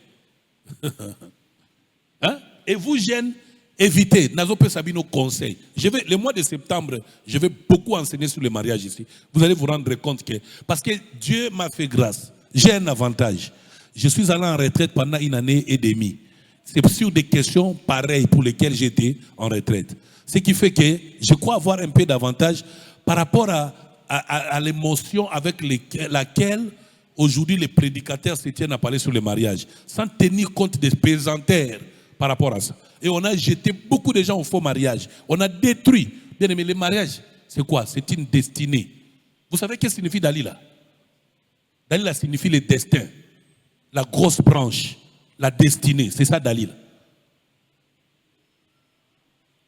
Hein? Et vous, jeunes, évitez. Nazope Sabino conseille. Le mois de septembre, je vais beaucoup enseigner sur le mariage ici. Vous allez vous rendre compte que... Parce que Dieu m'a fait grâce. J'ai un avantage. Je suis allé en retraite pendant 1 année et demie. C'est sur des questions pareilles pour lesquelles j'étais en retraite. Ce qui fait que je crois avoir un peu d'avantage par rapport à l'émotion avec laquelle aujourd'hui les prédicateurs se tiennent à parler sur le mariage, sans tenir compte des pesanteurs par rapport à ça. Et on a jeté beaucoup de gens au faux mariage. On a détruit. Bien aimé, le mariage, c'est quoi? C'est une destinée. Vous savez qu'est-ce que signifie Dalila? Dalila signifie le destin, la grosse branche, la destinée. C'est ça Dalila.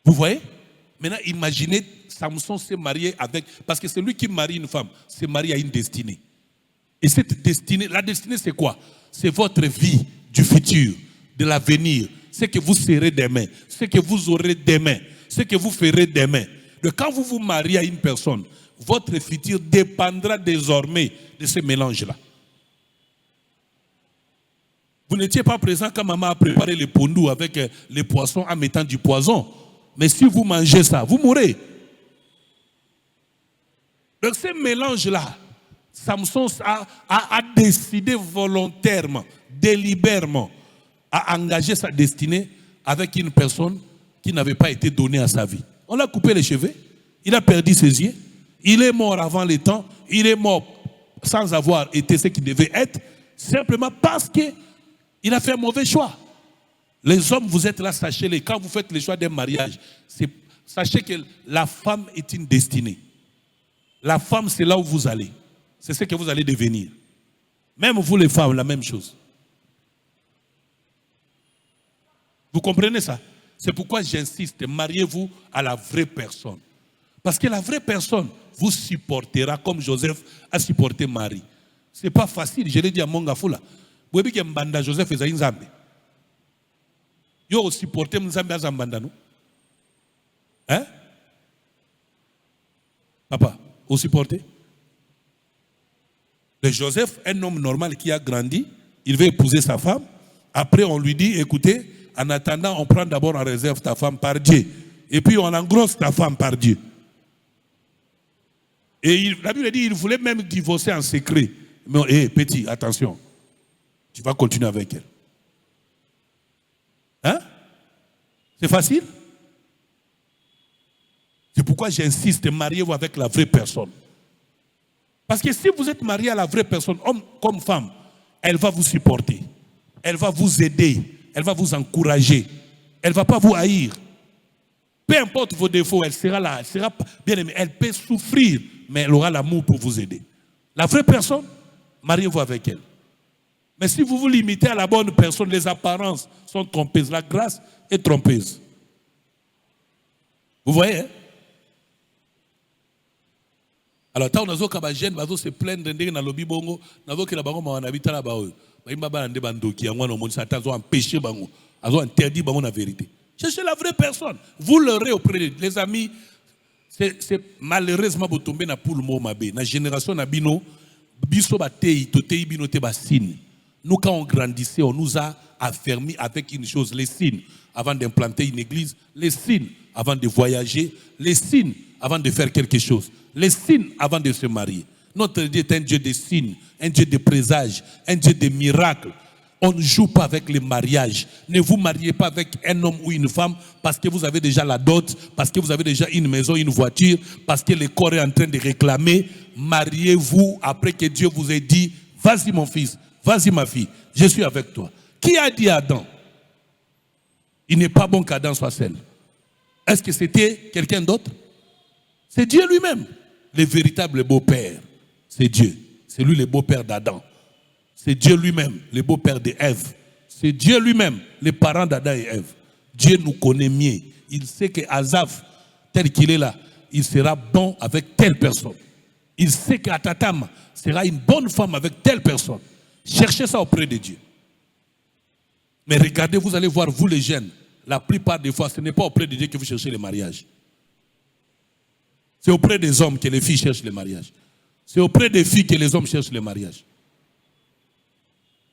Vous voyez? Maintenant, imaginez, Samson s'est marié avec... Parce que c'est lui qui marie une femme, s'est marié à une destinée. Et cette destinée, la destinée c'est quoi? C'est votre vie du futur, de l'avenir, ce que vous serez demain, ce que vous aurez demain, ce que vous ferez demain. Donc quand vous vous mariez à une personne, votre futur dépendra désormais de ce mélange-là. Vous n'étiez pas présent quand maman a préparé le pondou avec les poissons en mettant du poison. Mais si vous mangez ça, vous mourrez. Donc ce mélange-là, Samson a décidé volontairement, délibérément, à engager sa destinée avec une personne qui n'avait pas été donnée à sa vie. On l'a coupé les cheveux, il a perdu ses yeux, Il est mort avant le temps, il est mort sans avoir été ce qu'il devait être, simplement parce qu'il a fait un mauvais choix. Les hommes, vous êtes là, sachez-le, quand vous faites le choix d'un mariage, sachez que la femme est une destinée. La femme, c'est là où vous allez. C'est ce que vous allez devenir. Même vous les femmes, la même chose. Vous comprenez ça? C'est pourquoi j'insiste, mariez-vous à la vraie personne. Parce que la vraie personne vous supportera comme Joseph a supporté Marie. Ce n'est pas facile, je l'ai dit à Mongafoula. Vous savez que Joseph est un Nzambe. Vous supportez Nzambe à Zambanda, non? Hein? Papa, vous supportez? Mais Joseph, un homme normal qui a grandi, il veut épouser sa femme. Après, on lui dit, écoutez, en attendant, on prend d'abord en réserve ta femme par Dieu. Et puis, on engrosse ta femme par Dieu. Et la Bible dit, il voulait même divorcer en secret. Mais, petit, attention. Tu vas continuer avec elle. Hein? C'est facile? C'est pourquoi j'insiste, mariez-vous avec la vraie personne. Parce que si vous êtes marié à la vraie personne, homme comme femme, elle va vous supporter. Elle va vous aider. Elle va vous encourager. Elle ne va pas vous haïr. Peu importe vos défauts, elle sera là. Elle sera bien aimée. Elle peut souffrir, mais elle aura l'amour pour vous aider. La vraie personne, mariez-vous avec elle. Mais si vous vous limitez à la bonne personne, les apparences sont trompeuses. La grâce est trompeuse. Vous voyez, hein? Alors, tant que les jeunes se plaignent de la lobby bongo, nazo que la bango manabita la bao, baimba bande bandoki, angwa no monisa tazo empêcher bango, azo interdit bango la vérité. Cherchez la vraie personne. Vous l'aurez auprès de les amis. C'est malheureusement vous tombez na poule mo mabe. Na génération na bino, biso ba tei to tei bino te ba signe. Nous quand on grandissait, on nous a affermis avec une chose, les signes avant d'implanter une église, les signes avant de voyager, les signes avant de faire quelque chose. Les signes avant de se marier. Notre Dieu est un Dieu de signes, un Dieu de présages, un Dieu de miracles. On ne joue pas avec les mariages. Ne vous mariez pas avec un homme ou une femme parce que vous avez déjà la dot, parce que vous avez déjà une maison, une voiture, parce que le corps est en train de réclamer. Mariez-vous après que Dieu vous ait dit, vas-y mon fils, vas-y ma fille, je suis avec toi. Qui a dit à Adam? Il n'est pas bon qu'Adam soit seul. Est-ce que c'était quelqu'un d'autre? C'est Dieu lui-même. Le véritable beau-père, c'est Dieu. C'est lui le beau-père d'Adam. C'est Dieu lui-même, le beau-père d'Ève. C'est Dieu lui-même, les parents d'Adam et Ève. Dieu nous connaît mieux. Il sait que Azaph, tel qu'il est là, il sera bon avec telle personne. Il sait qu'Atatam sera une bonne femme avec telle personne. Cherchez ça auprès de Dieu. Mais regardez, vous allez voir, vous les jeunes, la plupart des fois, ce n'est pas auprès de Dieu que vous cherchez le mariage. C'est auprès des hommes que les filles cherchent le mariage. C'est auprès des filles que les hommes cherchent le mariage.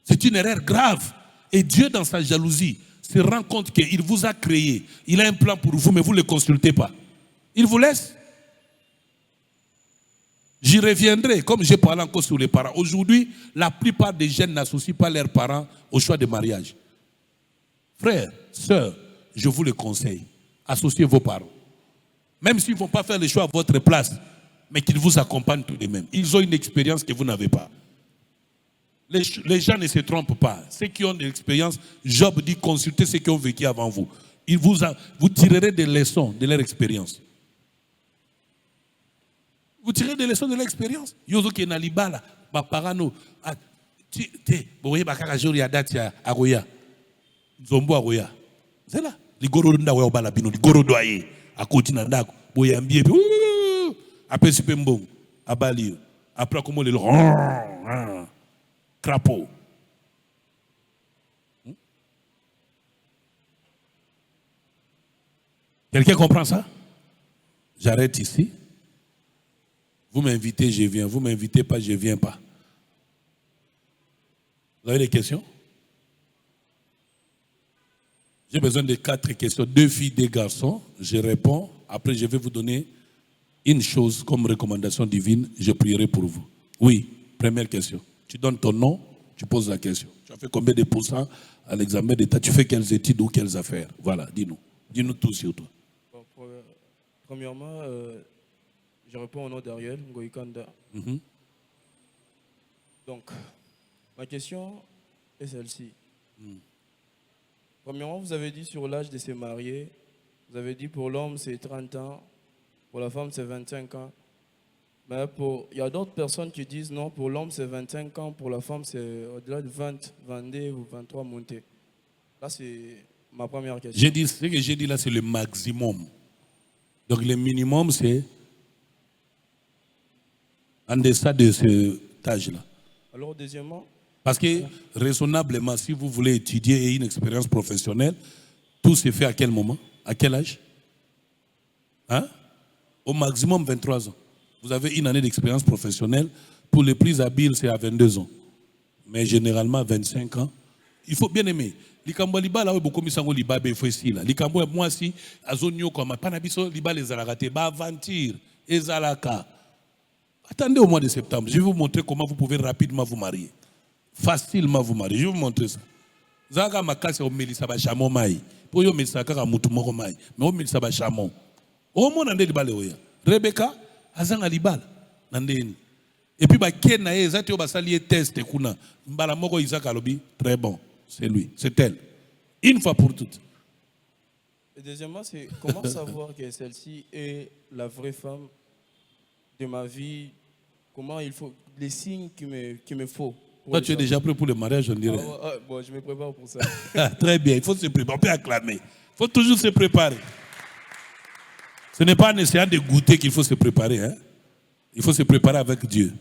C'est une erreur grave. Et Dieu, dans sa jalousie, se rend compte qu'il vous a créé. Il a un plan pour vous, mais vous ne le consultez pas. Il vous laisse. J'y reviendrai, comme j'ai parlé encore sur les parents. Aujourd'hui, la plupart des jeunes n'associent pas leurs parents au choix de mariage. Frères, sœurs, je vous le conseille. Associez vos parents. Même s'ils ne vont pas faire le choix à votre place, mais qu'ils vous accompagnent tout de même. Ils ont une expérience que vous n'avez pas. Les gens ne se trompent pas. Ceux qui ont de l'expérience, Job dit consultez ceux qui ont vécu avant vous. Vous tirerez des leçons de leur expérience. Vous tirez des leçons de l'expérience. Yozo qui est dans l'ibala, ma parano, vous voyez, bakakajori a date à Goya, Zombo à Goya. C'est là. Ligoro nda wa obala bino, ligoro doye, à côté nandako, boyambié, après supembo, à Bali, après comment le crapaud. Quelqu'un comprend ça? J'arrête ici. Vous m'invitez, je viens. Vous ne m'invitez pas, je ne viens pas. Vous avez des questions? J'ai besoin de 4 questions. 2 filles, 2 garçons. Je réponds. Après, je vais vous donner une chose comme recommandation divine. Je prierai pour vous. Oui, première question. Tu donnes ton nom, tu poses la question. Tu as fait combien de pourcents à l'examen d'État? Tu fais quelles études ou quelles affaires? Voilà, dis-nous. Dis-nous tout sur toi. Bon, premièrement, Je réponds au nom d'Ariel Ngoïkanda. Donc, ma question est celle-ci. Premièrement, vous avez dit sur l'âge de se marier, vous avez dit pour l'homme c'est 30 ans, pour la femme c'est 25 ans. Mais il y a d'autres personnes qui disent non, pour l'homme c'est 25 ans, pour la femme c'est au-delà de 20, 22 ou 23 montés. Là c'est ma première question. Ce que j'ai dit là c'est le maximum. Donc le minimum c'est en deçà de cet âge-là. Alors deuxièmement, parce que raisonnablement, si vous voulez étudier et une expérience professionnelle, tout se fait à quel moment? À quel âge? Hein? Au maximum 23 ans. Vous avez une année d'expérience professionnelle. Pour les plus habiles, c'est à 22 ans. Mais généralement, 25 ans. Il faut bien aimer. Likambo liba là, beaucoup misango liba be faut ici là. Likambo moi si azonyo comme panabiso liba les alagate ba aventure ezalaka. Attendez au mois de septembre. Je vais vous montrer comment vous pouvez rapidement vous marier. Facilement vous marier. Je vais vous montrer ça. Zaka makasi o melisa ba chamo mai. Po yo melisa kaka mutu moko mai. Mais o melisa ba chamo. O mo nande libale oya. Rebecca azanga libala nandeni. Et puis ba kena ye zati o basali test kuna. Mbala moko Isaac alobi très bon. C'est lui, c'est elle. Une fois pour toutes. Et deuxièmement, c'est comment savoir que celle-ci est la vraie femme de ma vie? Comment il faut les signes qu'il me faut. Toi, tu es déjà prêt pour le mariage, on dirait. Bon, je me prépare pour ça. Très bien, il faut se préparer. On peut acclamer. Il faut toujours se préparer. Ce n'est pas en essayant de goûter qu'il faut se préparer. Hein? Il faut se préparer avec Dieu.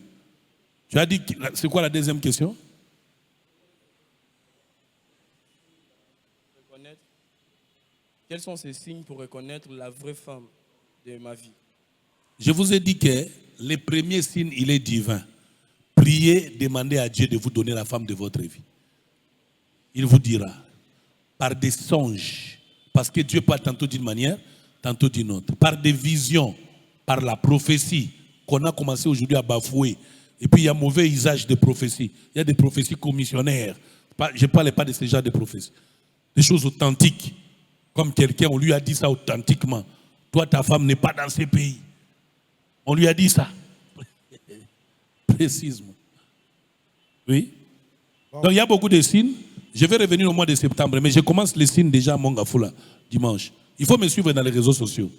Tu as dit, c'est quoi la deuxième question? Quels sont ces signes pour reconnaître la vraie femme de ma vie? Je vous ai dit que le premier signe, il est divin. Priez, demandez à Dieu de vous donner la femme de votre vie. Il vous dira, par des songes, parce que Dieu parle tantôt d'une manière, tantôt d'une autre, par des visions, par la prophétie, qu'on a commencé aujourd'hui à bafouer. Et puis il y a mauvais usage de prophéties. Il y a des prophéties commissionnaires. Je ne parle pas de ce genre de prophéties. Des choses authentiques. Comme quelqu'un, on lui a dit ça authentiquement. Toi, ta femme n'est pas dans ces pays. On lui a dit ça. Précisément. Oui. Donc il y a beaucoup de signes. Je vais revenir au mois de septembre, mais je commence les signes déjà à Mongafula, dimanche. Il faut me suivre dans les réseaux sociaux.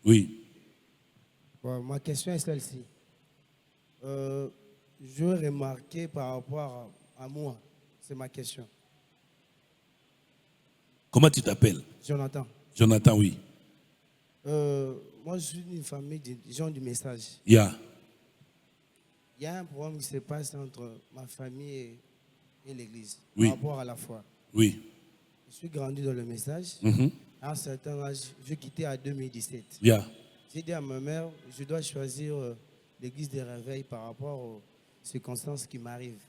Oui. Bon, ma question est celle-ci. Je veux remarquer par rapport à moi. C'est ma question. Comment tu t'appelles? Jonathan. Jonathan, oui. Moi, je suis d'une famille de gens du message. Yeah. Il y a un problème qui se passe entre ma famille et l'église. Oui. Par rapport à la foi. Oui. Je suis grandi dans le message. À un certain âge, je quittais en 2017. Yeah. J'ai dit à ma mère, je dois choisir l'église des réveils par rapport aux circonstances qui m'arrivent.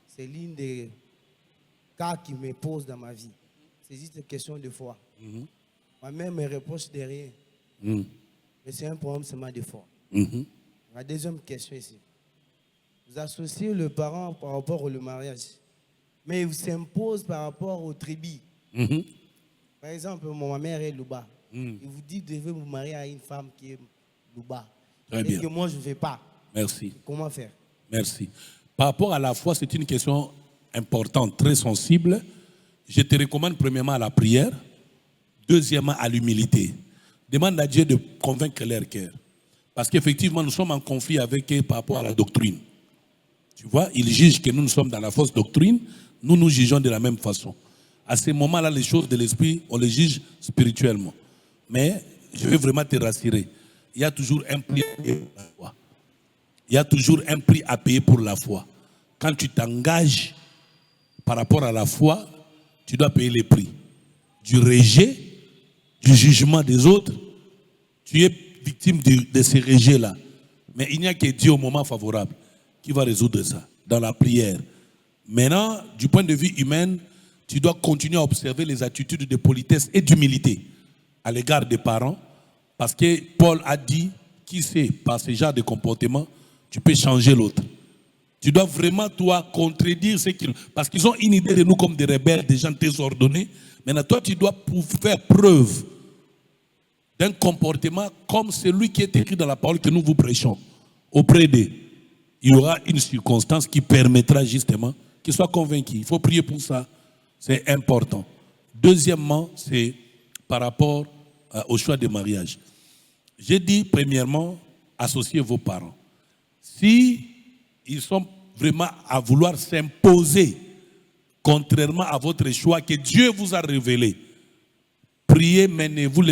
C'est l'une des cas qui me pose dans ma vie. C'est juste une question de foi. Ma mère me reproche de rien. Mais c'est un problème seulement de foi. La deuxième question ici. Vous associez le parent par rapport au mariage. Mais il s'impose par rapport aux tribus. Par exemple, ma mère est Louba. Il vous dit que vous devez vous marier à une femme qui est Louba. Très bien. Et que moi, je ne vais pas. Merci. Comment faire? Merci. Par rapport à la foi, c'est une question importante, très sensible. Je te recommande premièrement à la prière, deuxièmement à l'humilité. Demande à Dieu de convaincre leur cœur. Parce qu'effectivement, nous sommes en conflit avec eux par rapport à la doctrine. Tu vois, ils jugent que nous sommes dans la fausse doctrine, nous jugeons de la même façon. À ce moment-là, les choses de l'esprit, on les juge spirituellement. Mais je veux vraiment te rassurer. Il y a toujours un prix à payer pour la foi. Il y a toujours un prix à payer pour la foi. Quand tu t'engages par rapport à la foi, tu dois payer les prix. Du rejet, du jugement des autres, tu es victime de ces rejets-là. Mais il n'y a que Dieu au moment favorable qui va résoudre ça, dans la prière. Maintenant, du point de vue humain, tu dois continuer à observer les attitudes de politesse et d'humilité à l'égard des parents, parce que Paul a dit, qui sait, par ce genre de comportement, tu peux changer l'autre. Tu dois vraiment, toi, contredire ce qu'ils... Parce qu'ils ont une idée de nous comme des rebelles, des gens désordonnés. Maintenant, toi, tu dois faire preuve d'un comportement comme celui qui est écrit dans la parole que nous vous prêchons. Auprès d'eux, il y aura une circonstance qui permettra justement qu'ils soient convaincus. Il faut prier pour ça. C'est important. Deuxièmement, c'est par rapport au choix de mariage. J'ai dit, premièrement, associez vos parents. Si ils sont vraiment à vouloir s'imposer, contrairement à votre choix que Dieu vous a révélé, priez, menez-vous,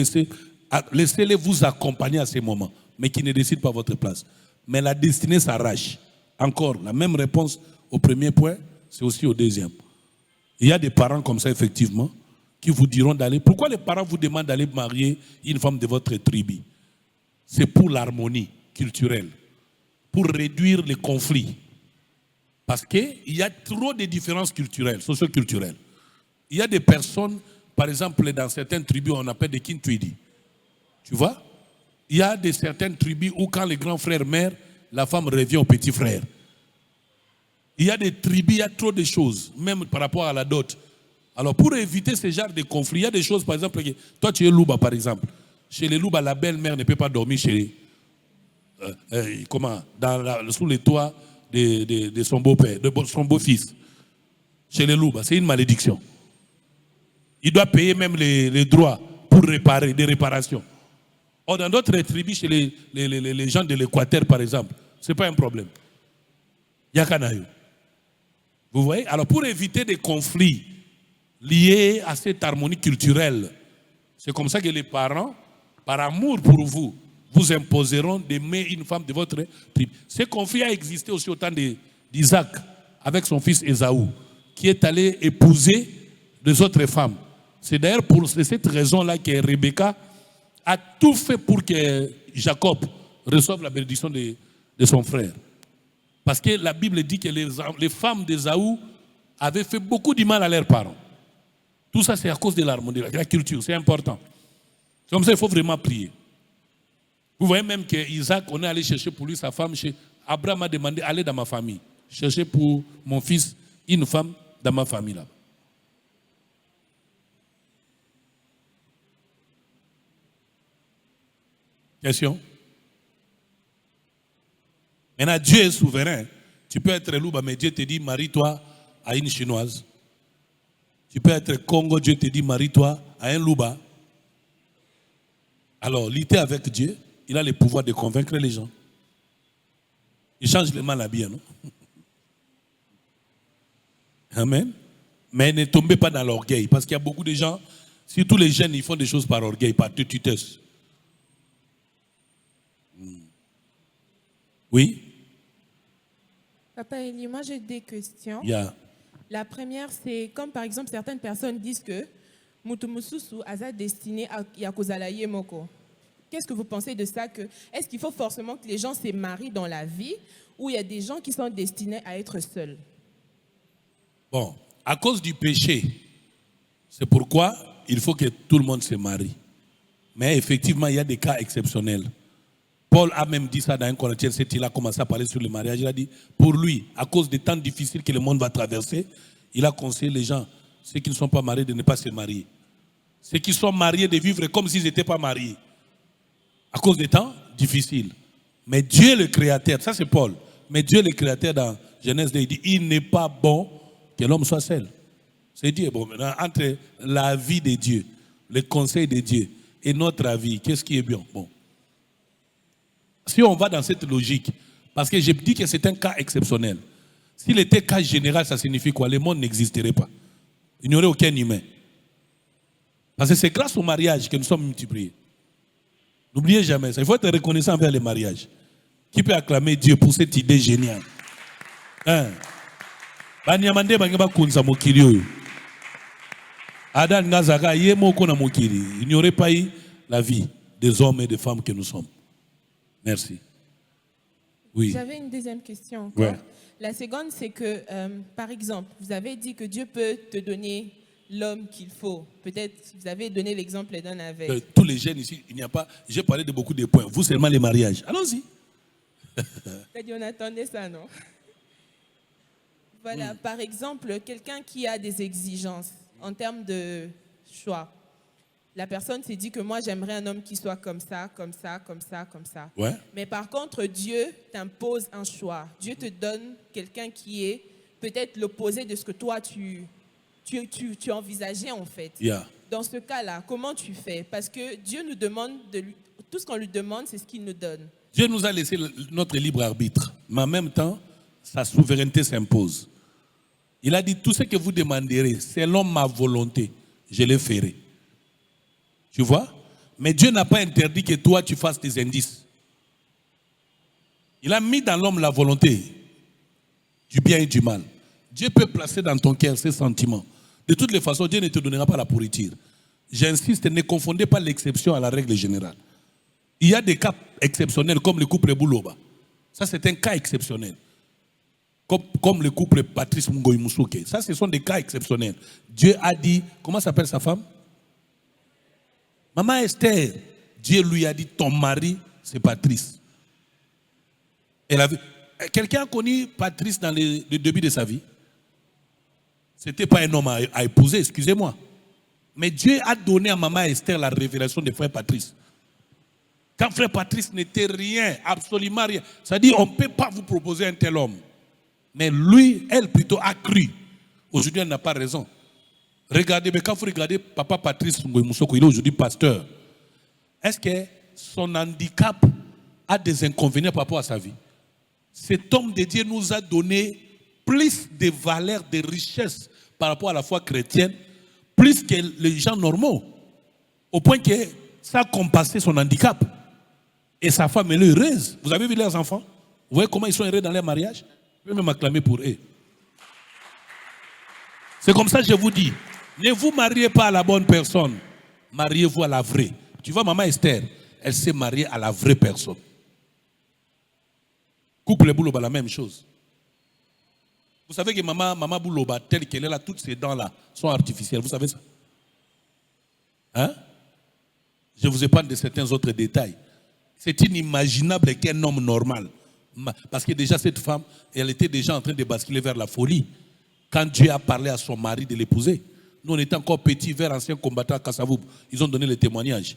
laissez-les vous accompagner à ces moments, mais qui ne décident pas votre place. Mais la destinée s'arrache. Encore, la même réponse au premier point, c'est aussi au deuxième. Il y a des parents comme ça, effectivement, qui vous diront d'aller. Pourquoi les parents vous demandent d'aller marier une femme de votre tribu? C'est pour l'harmonie culturelle, pour réduire les conflits. Parce qu'il y a trop de différences culturelles, socio-culturelles. Il y a des personnes, par exemple, dans certaines tribus, on appelle des Kintwidi. Tu vois? Il y a certaines tribus où quand les grands frères meurent, la femme revient au petit frère. Il y a des tribus, il y a trop de choses, même par rapport à la dot. Alors pour éviter ce genre de conflits, il y a des choses, par exemple, toi tu es Louba par exemple. Chez les Louba, la belle-mère ne peut pas dormir chez sous les toits de son beau-père, de son beau-fils. Chez les Louba, c'est une malédiction. Il doit payer même les droits pour réparer, des réparations. Or, dans d'autres tribus, chez les gens de l'Équateur, par exemple, ce n'est pas un problème. Il y a Kanayo. Vous voyez? Alors, pour éviter des conflits liés à cette harmonie culturelle, c'est comme ça que les parents, par amour pour vous, vous imposeront d'aimer une femme de votre tribu. Ce conflit a existé aussi au temps d'Isaac, avec son fils Ésaü, qui est allé épouser des autres femmes. C'est d'ailleurs pour cette raison-là que Rebecca a tout fait pour que Jacob reçoive la bénédiction de son frère. Parce que la Bible dit que les femmes d'Ésaü avaient fait beaucoup de mal à leurs parents. Tout ça, c'est à cause de l'harmonie, de la culture. C'est important. C'est comme ça qu'il faut vraiment prier. Vous voyez même qu'Isaac, on est allé chercher pour lui sa femme. Abraham a demandé, allez dans ma famille. Cherchez pour mon fils une femme dans ma famille là. Question? Maintenant, Dieu est souverain. Tu peux être louba, mais Dieu te dit, marie-toi à une chinoise. Tu peux être Congo, Dieu te dit, marie-toi à un louba. Alors, lutter avec Dieu, il a le pouvoir de convaincre les gens. Il change le mal à bien, non? Amen. Mais ne tombez pas dans l'orgueil, parce qu'il y a beaucoup de gens, surtout les jeunes, ils font des choses par orgueil, par tututesse. Oui? Papa Eli, moi j'ai des questions. Yeah. La première, c'est comme par exemple certaines personnes disent que Mutumususu a destiné à Yakozala Yemoko. Qu'est-ce que vous pensez de ça? Est-ce qu'il faut forcément que les gens se marient dans la vie ou il y a des gens qui sont destinés à être seuls? Bon, à cause du péché, c'est pourquoi il faut que tout le monde se marie. Mais effectivement, il y a des cas exceptionnels. Paul a même dit ça dans 1 Corinthiens 7, il a commencé à parler sur le mariage. Il a dit, pour lui, à cause des temps difficiles que le monde va traverser, il a conseillé les gens, ceux qui ne sont pas mariés, de ne pas se marier. Ceux qui sont mariés, de vivre comme s'ils n'étaient pas mariés. À cause des temps difficiles. Mais Dieu le Créateur, ça c'est Paul, mais Dieu le Créateur dans Genèse 2, il dit, il n'est pas bon que l'homme soit seul. C'est Dieu. Bon, maintenant, entre la vie de Dieu, le conseil de Dieu et notre avis, qu'est-ce qui est bien? Bon. Si on va dans cette logique, parce que j'ai dit que c'est un cas exceptionnel. S'il était cas général, ça signifie quoi? Le monde n'existerait pas. Il n'y aurait aucun humain. Parce que c'est grâce au mariage que nous sommes multipliés. N'oubliez jamais ça. Il faut être reconnaissant envers les mariages. Qui peut acclamer Dieu pour cette idée géniale? Hein? Il n'y aurait pas eu la vie des hommes et des femmes que nous sommes. Merci. Oui. J'avais une deuxième question encore. Ouais. La seconde, c'est que, par exemple, vous avez dit que Dieu peut te donner l'homme qu'il faut. Peut-être, vous avez donné l'exemple d'un avec. Tous les jeunes ici, il n'y a pas. J'ai parlé de beaucoup de points. Vous seulement les mariages. Allons-y. On attendait ça, non? Voilà, par exemple, quelqu'un qui a des exigences en termes de choix. la personne s'est dit que moi, j'aimerais un homme qui soit comme ça, comme ça, comme ça, comme ça. Ouais. Mais par contre, Dieu t'impose un choix. Dieu te donne quelqu'un qui est peut-être l'opposé de ce que toi, tu envisageais en fait. Yeah. Dans ce cas-là, comment tu fais? Parce que Dieu nous demande, tout ce qu'on lui demande, c'est ce qu'il nous donne. Dieu nous a laissé notre libre arbitre, mais en même temps, sa souveraineté s'impose. Il a dit, tout ce que vous demanderez, selon ma volonté, je le ferai. Tu vois? Mais Dieu n'a pas interdit que toi, tu fasses tes indices. Il a mis dans l'homme la volonté du bien et du mal. Dieu peut placer dans ton cœur ses sentiments. De toutes les façons, Dieu ne te donnera pas la pourriture. J'insiste, ne confondez pas l'exception à la règle générale. Il y a des cas exceptionnels comme le couple Bouloba. Ça, c'est un cas exceptionnel. Comme le couple Patrice Ngoï Moussouke. Ça, ce sont des cas exceptionnels. Dieu a dit, comment s'appelle sa femme? Maman Esther. Dieu lui a dit, ton mari, c'est Patrice. Quelqu'un a connu Patrice dans le début de sa vie? Ce n'était pas un homme à épouser, excusez-moi. Mais Dieu a donné à maman Esther la révélation de frère Patrice. Quand frère Patrice n'était rien, absolument rien. Ça dit, on ne peut pas vous proposer un tel homme. Mais lui, elle plutôt a cru. Aujourd'hui, elle n'a pas raison. Regardez, mais quand vous regardez papa Patrice Ngoï Moussouko, il est aujourd'hui pasteur. Est-ce que son handicap a des inconvénients par rapport à sa vie? Cet homme de Dieu nous a donné plus de valeur, de richesse par rapport à la foi chrétienne, plus que les gens normaux. Au point que ça a compassé son handicap. Et sa femme, elle est heureuse. Vous avez vu leurs enfants? Vous voyez comment ils sont heureux dans leur mariage? Je vais même acclamer pour eux. C'est comme ça que je vous dis. Ne vous mariez pas à la bonne personne. Mariez-vous à la vraie. Tu vois, maman Esther, elle s'est mariée à la vraie personne. Couple Bouloba, la même chose. Vous savez que maman Bouloba, telle qu'elle est là, toutes ses dents là sont artificielles. Vous savez ça? Hein? Je vous épargne de certains autres détails. C'est inimaginable qu'un homme normal, parce que déjà cette femme, elle était déjà en train de basculer vers la folie. Quand Dieu a parlé à son mari de l'épouser, nous on était encore petits, vers anciens combattants à Kassavoub. Ils ont donné le témoignage.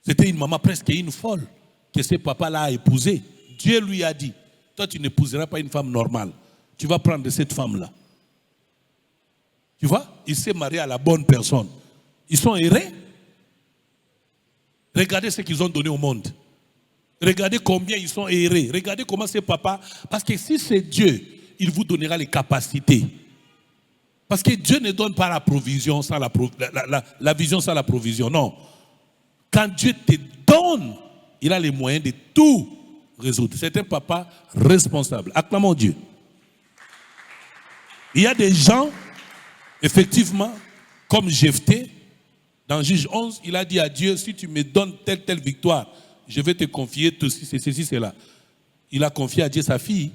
C'était une maman presque une folle que ce papa-là a épousé. Dieu lui a dit, toi tu n'épouseras pas une femme normale. Tu vas prendre cette femme-là. Tu vois? Il s'est marié à la bonne personne. Ils sont heureux. Regardez ce qu'ils ont donné au monde. Regardez combien ils sont heureux. Regardez comment c'est papa. Parce que si c'est Dieu, il vous donnera les capacités. Parce que Dieu ne donne pas la provision sans la vision sans la provision. Non. Quand Dieu te donne, il a les moyens de tout résoudre. C'est un papa responsable. Acclamons Dieu. Il y a des gens, effectivement, comme Jephthé, dans Juge 11, il a dit à Dieu, si tu me donnes telle victoire, je vais te confier ceci, cela. Il a confié à Dieu sa fille.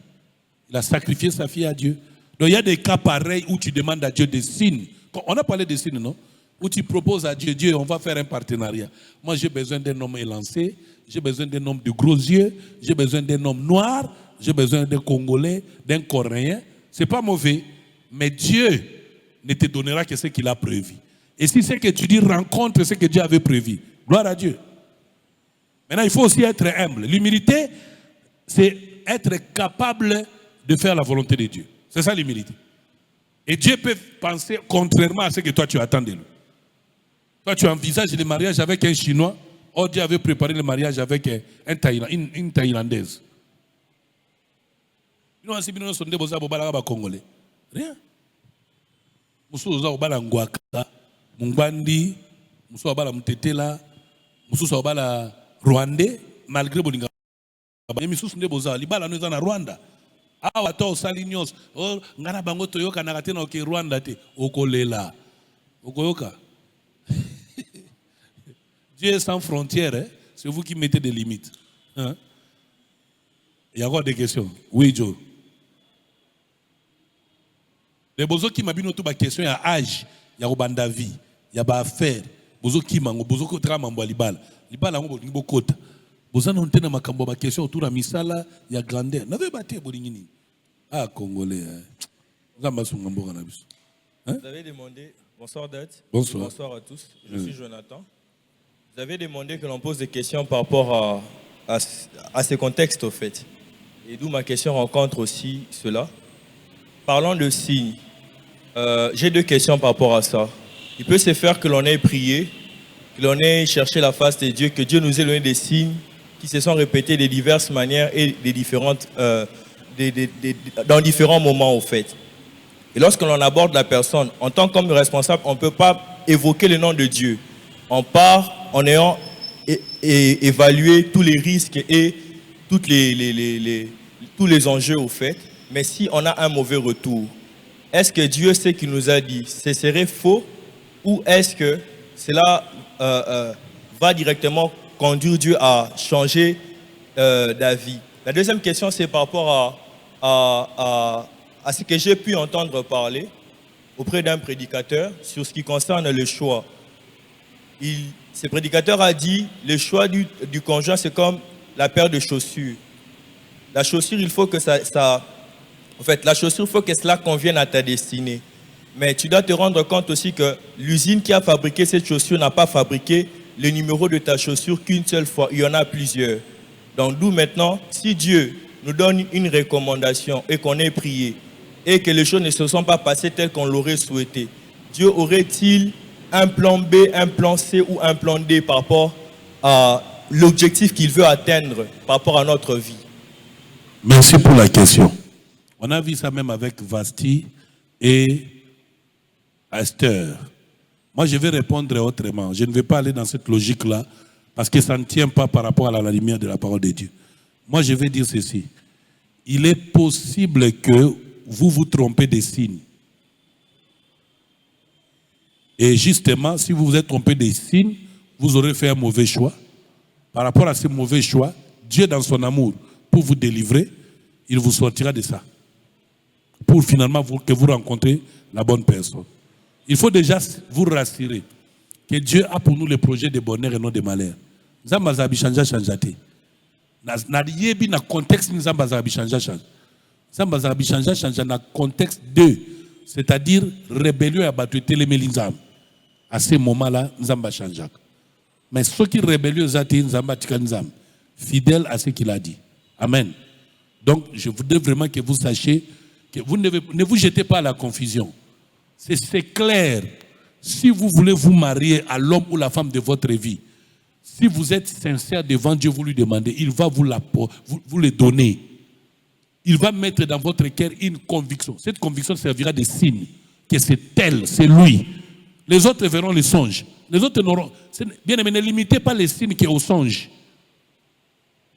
Il a sacrifié sa fille à Dieu. Donc il y a des cas pareils où tu demandes à Dieu des signes. On a parlé des signes, non? Où tu proposes à Dieu, Dieu, on va faire un partenariat. Moi, j'ai besoin d'un homme élancé, j'ai besoin d'un homme de gros yeux, j'ai besoin d'un homme noir, j'ai besoin d'un Congolais, d'un Coréen. Ce n'est pas mauvais, mais Dieu ne te donnera que ce qu'il a prévu. Et si c'est que tu dis rencontre ce que Dieu avait prévu, gloire à Dieu. Maintenant, il faut aussi être humble. L'humilité, c'est être capable de faire la volonté de Dieu. C'est ça l'humilité. Et Dieu peut penser contrairement à ce que toi tu attends de lui. Toi tu envisages le mariage avec un Chinois, or Dieu avait préparé le mariage avec une Thaïlandaise. Rien. Musuza obala ngwaka, mungwandi, musuza obala mtetela, musuza obala rwandais, malgré bolinga. Misusu nde boza libala no eza na Rwanda. Awa to osali nyonso, o ngana bango toyoka na katena oke Rwanda te, okolela. Okoyoka. Dieu est sans frontières, hein? C'est vous qui mettez des limites. Hein? Il y a encore des questions? Oui, Joe. Les bozo qui m'abîment tout ba question, il y a âge, il y a robanda vie, il y a ba affaire. Bozo qui mango, bozo ko tra mambo libala. Libala ngo bo kota. Bozo non tena makambo ba question autour de misala, il y a grandeur. N'avez pas été bolingini. Ah Congolais. Zamba sungambo kana biso. Vous avez demandé Bonsoir Dad. Bonsoir. Bonsoir à tous. Je suis Jonathan. Vous avez demandé que l'on pose des questions par rapport à ce contexte, au fait. Et d'où ma question rencontre aussi cela. Parlant de signes, j'ai 2 questions par rapport à ça. Il peut se faire que l'on ait prié, que l'on ait cherché la face de Dieu, que Dieu nous ait donné des signes qui se sont répétés de diverses manières et dans différents moments, au fait. Et lorsque l'on aborde la personne, en tant qu'homme responsable, on ne peut pas évoquer le nom de Dieu. On part en ayant évalué tous les risques et tous les enjeux, au fait. Mais si on a un mauvais retour, est-ce que Dieu sait qu'il nous a dit ce serait faux, ou est-ce que cela va directement conduire Dieu à changer d'avis? La deuxième question, c'est par rapport à ce que j'ai pu entendre parler auprès d'un prédicateur sur ce qui concerne le choix. Ce prédicateur a dit le choix du conjoint, c'est comme la paire de chaussures. La chaussure, il faut que la chaussure, il faut que cela convienne à ta destinée. Mais tu dois te rendre compte aussi que l'usine qui a fabriqué cette chaussure n'a pas fabriqué le numéro de ta chaussure qu'une seule fois. Il y en a plusieurs. Donc d'où maintenant, si Dieu nous donne une recommandation et qu'on ait prié et que les choses ne se sont pas passées telles qu'on l'aurait souhaité, Dieu aurait-il un plan B, un plan C ou un plan D par rapport à l'objectif qu'il veut atteindre par rapport à notre vie? Merci pour la question. On a vu ça même avec Vasti et Esther. Moi, je vais répondre autrement. Je ne vais pas aller dans cette logique-là parce que ça ne tient pas par rapport à la lumière de la parole de Dieu. Moi, je vais dire ceci. Il est possible que vous vous trompez des signes. Et justement, si vous vous êtes trompé des signes, vous aurez fait un mauvais choix. Par rapport à ce mauvais choix, Dieu, dans son amour, pour vous délivrer, il vous sortira de ça. Pour finalement que vous rencontrez la bonne personne. Il faut déjà vous rassurer que Dieu a pour nous le projet de bonheur et non de malheur. Nzamba zabi chanja chanjate. Na yebi na contexte nzamba zabi chanja chanja. Nzamba zabi chanja chanja na contexte 2, c'est-à-dire rébellion et abattuité les melinzam. À ce moment-là, nzamba chanja. Mais ceux qui rébellent zati nzamba tika nzam, fidèle à ce qu'il a dit. Amen. Donc, je voudrais vraiment que vous sachiez que vous ne vous jetez pas à la confusion. C'est clair. Si vous voulez vous marier à l'homme ou la femme de votre vie, si vous êtes sincère devant Dieu, vous lui demandez, il va vous le donner. Il va mettre dans votre cœur une conviction. Cette conviction servira de signe que c'est elle, c'est lui. Les autres verront les songes. Les autres n'auront... Bien aimé, ne limitez pas les signes qui sont au songe.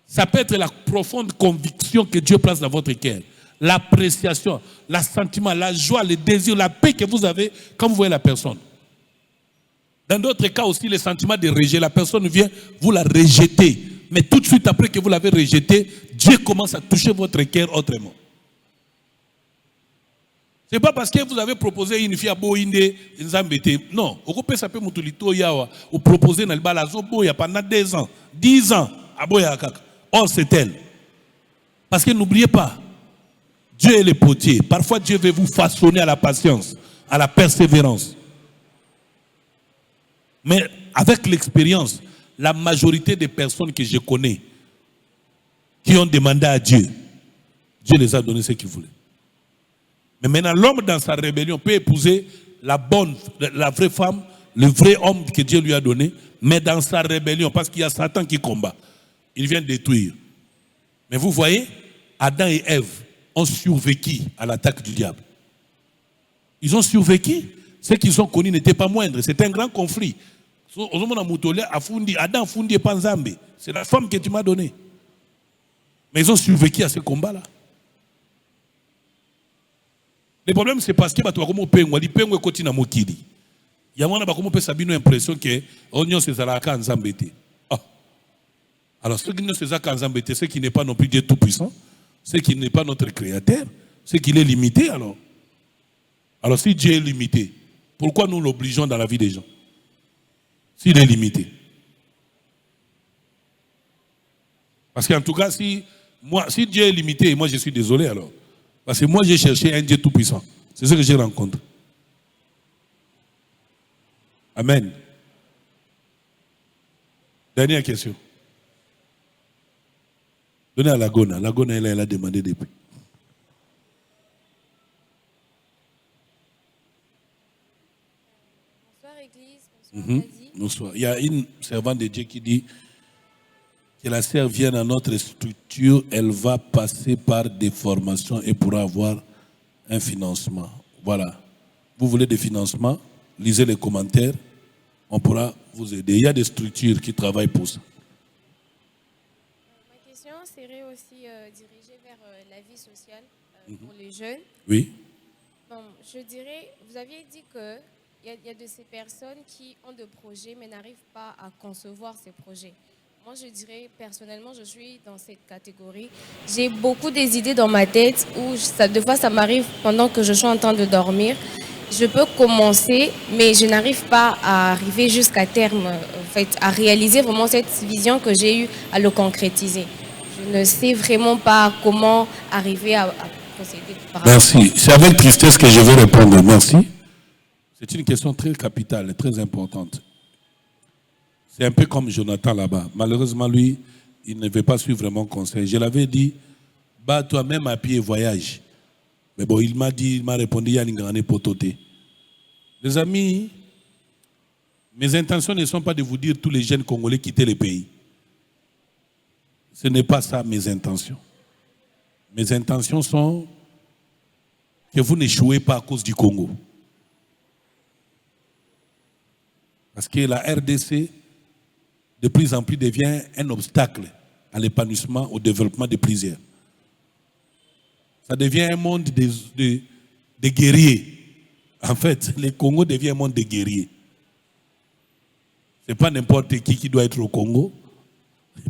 Ça peut être la profonde conviction que Dieu place dans votre cœur. L'appréciation, l'assentiment, la joie, le désir, la paix que vous avez quand vous voyez la personne. Dans d'autres cas aussi, le sentiment de rejet. La personne vient, vous la rejetez. Mais tout de suite après que vous l'avez rejetée, Dieu commence à toucher votre cœur autrement. Ce n'est pas parce que vous avez proposé une fille à Boïnde, non. Vous proposez dans le balazo Boya pendant 2 ans, 10 ans à Boyakaka. Or, c'est elle. Parce que n'oubliez pas, Dieu est le potier. Parfois, Dieu veut vous façonner à la patience, à la persévérance. Mais avec l'expérience, la majorité des personnes que je connais qui ont demandé à Dieu, Dieu les a donné ce qu'ils voulaient. Mais maintenant, l'homme dans sa rébellion peut épouser la vraie femme, le vrai homme que Dieu lui a donné, mais dans sa rébellion, parce qu'il y a Satan qui combat. Il vient détruire. Mais vous voyez, Adam et Ève ont survécu à l'attaque du diable. Ils ont survécu. Ce qu'ils ont connu n'était pas moindre. C'était un grand conflit. Adam fundi et Panzambe. C'est la femme que tu m'as donnée. Mais ils ont survécu à ce combat-là. Le problème, c'est parce que tu as l'impression que l'Union c'est alors, ce qui ne c'est ce qui n'est pas non plus Dieu tout-puissant, ce qui n'est pas notre créateur, ce qui est limité alors. Alors, si Dieu est limité, pourquoi nous l'obligeons dans la vie des gens? S'il est limité. Parce qu'en tout cas, si Dieu est limité, moi je suis désolé alors. Parce que moi j'ai cherché un Dieu tout-puissant. C'est ce que j'ai rencontré. Amen. Dernière question. Donnez à Lagona. Lagona, elle a demandé depuis. Bonsoir Église, bonsoir Daddy. Bonsoir. Il y a une servante de Dieu qui dit que la sœur vient dans notre structure, elle va passer par des formations et pourra avoir un financement. Voilà. Vous voulez des financements? Lisez les commentaires. On pourra vous aider. Il y a des structures qui travaillent pour ça. Ma question serait aussi dirigée vers la vie sociale pour les jeunes. Oui. Bon, je dirais, vous aviez dit qu'il y a de ces personnes qui ont des projets mais n'arrivent pas à concevoir ces projets. Moi, je dirais, personnellement, je suis dans cette catégorie. J'ai beaucoup des idées dans ma tête où, des fois, ça m'arrive pendant que je suis en train de dormir. Je peux commencer, mais je n'arrive pas à arriver jusqu'à terme, en fait, à réaliser vraiment cette vision que j'ai eue, à le concrétiser. Je ne sais vraiment pas comment arriver à procéder par rapport. Merci. C'est avec tristesse que je vais répondre. Merci. C'est une question très capitale, très importante. C'est un peu comme Jonathan là-bas. Malheureusement, lui, il ne veut pas suivre mon conseil. Je l'avais dit, bah toi-même à pied, voyage. Mais bon, il m'a répondu, il y a une grande pototé. Les amis, mes intentions ne sont pas de vous dire tous les jeunes Congolais quitter le pays. Ce n'est pas ça mes intentions. Mes intentions sont que vous n'échouez pas à cause du Congo. Parce que la RDC, de plus en plus, devient un obstacle à l'épanouissement, au développement de plusieurs. Ça devient un monde de guerriers. En fait, le Congo devient un monde de guerriers. Ce n'est pas n'importe qui doit être au Congo,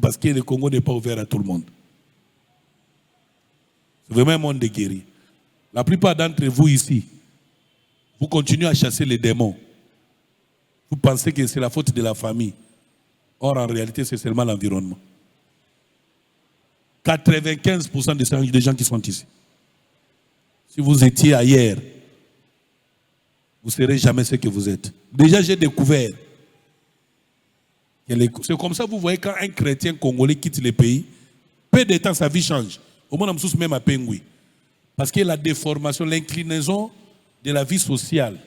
parce que le Congo n'est pas ouvert à tout le monde. C'est vraiment un monde de guerriers. La plupart d'entre vous ici, vous continuez à chasser les démons. Vous pensez que c'est la faute de la famille. Or, en réalité, c'est seulement l'environnement. 95% des gens qui sont ici. Si vous étiez ailleurs, vous ne serez jamais ce que vous êtes. Déjà, j'ai découvert. C'est comme ça, vous voyez, quand un chrétien congolais quitte le pays, peu de temps, sa vie change. Au moins, on même à Pengui. Parce que la déformation, l'inclinaison de la vie sociale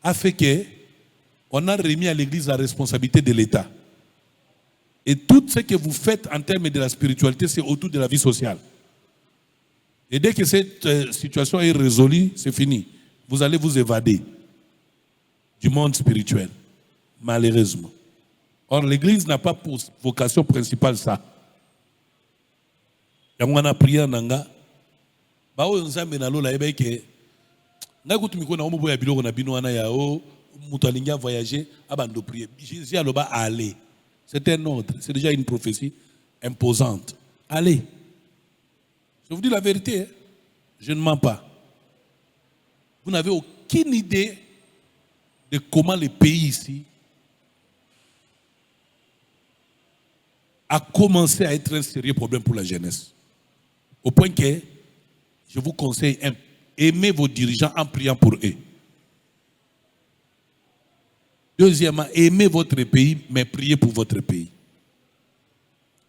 a fait qu'on a remis à l'Église la responsabilité de l'État. Et tout ce que vous faites en termes de la spiritualité, c'est autour de la vie sociale. Et dès que cette situation est résolue, c'est fini. Vous allez vous évader du monde spirituel, malheureusement. Or, l'Église n'a pas pour vocation principale ça. Il y a une prière nanga. Ba o nzambe na lola ebe ke na kutumiko na omubo ya biloko na bino ana ya o mutu alingi voyager abando prier. Jésus aloba aller. C'est un ordre, c'est déjà une prophétie imposante. Allez. Je vous dis la vérité, hein? Je ne mens pas. Vous n'avez aucune idée de comment le pays ici a commencé à être un sérieux problème pour la jeunesse. Au point que je vous conseille, aimez vos dirigeants en priant pour eux. Deuxièmement, aimez votre pays, mais priez pour votre pays.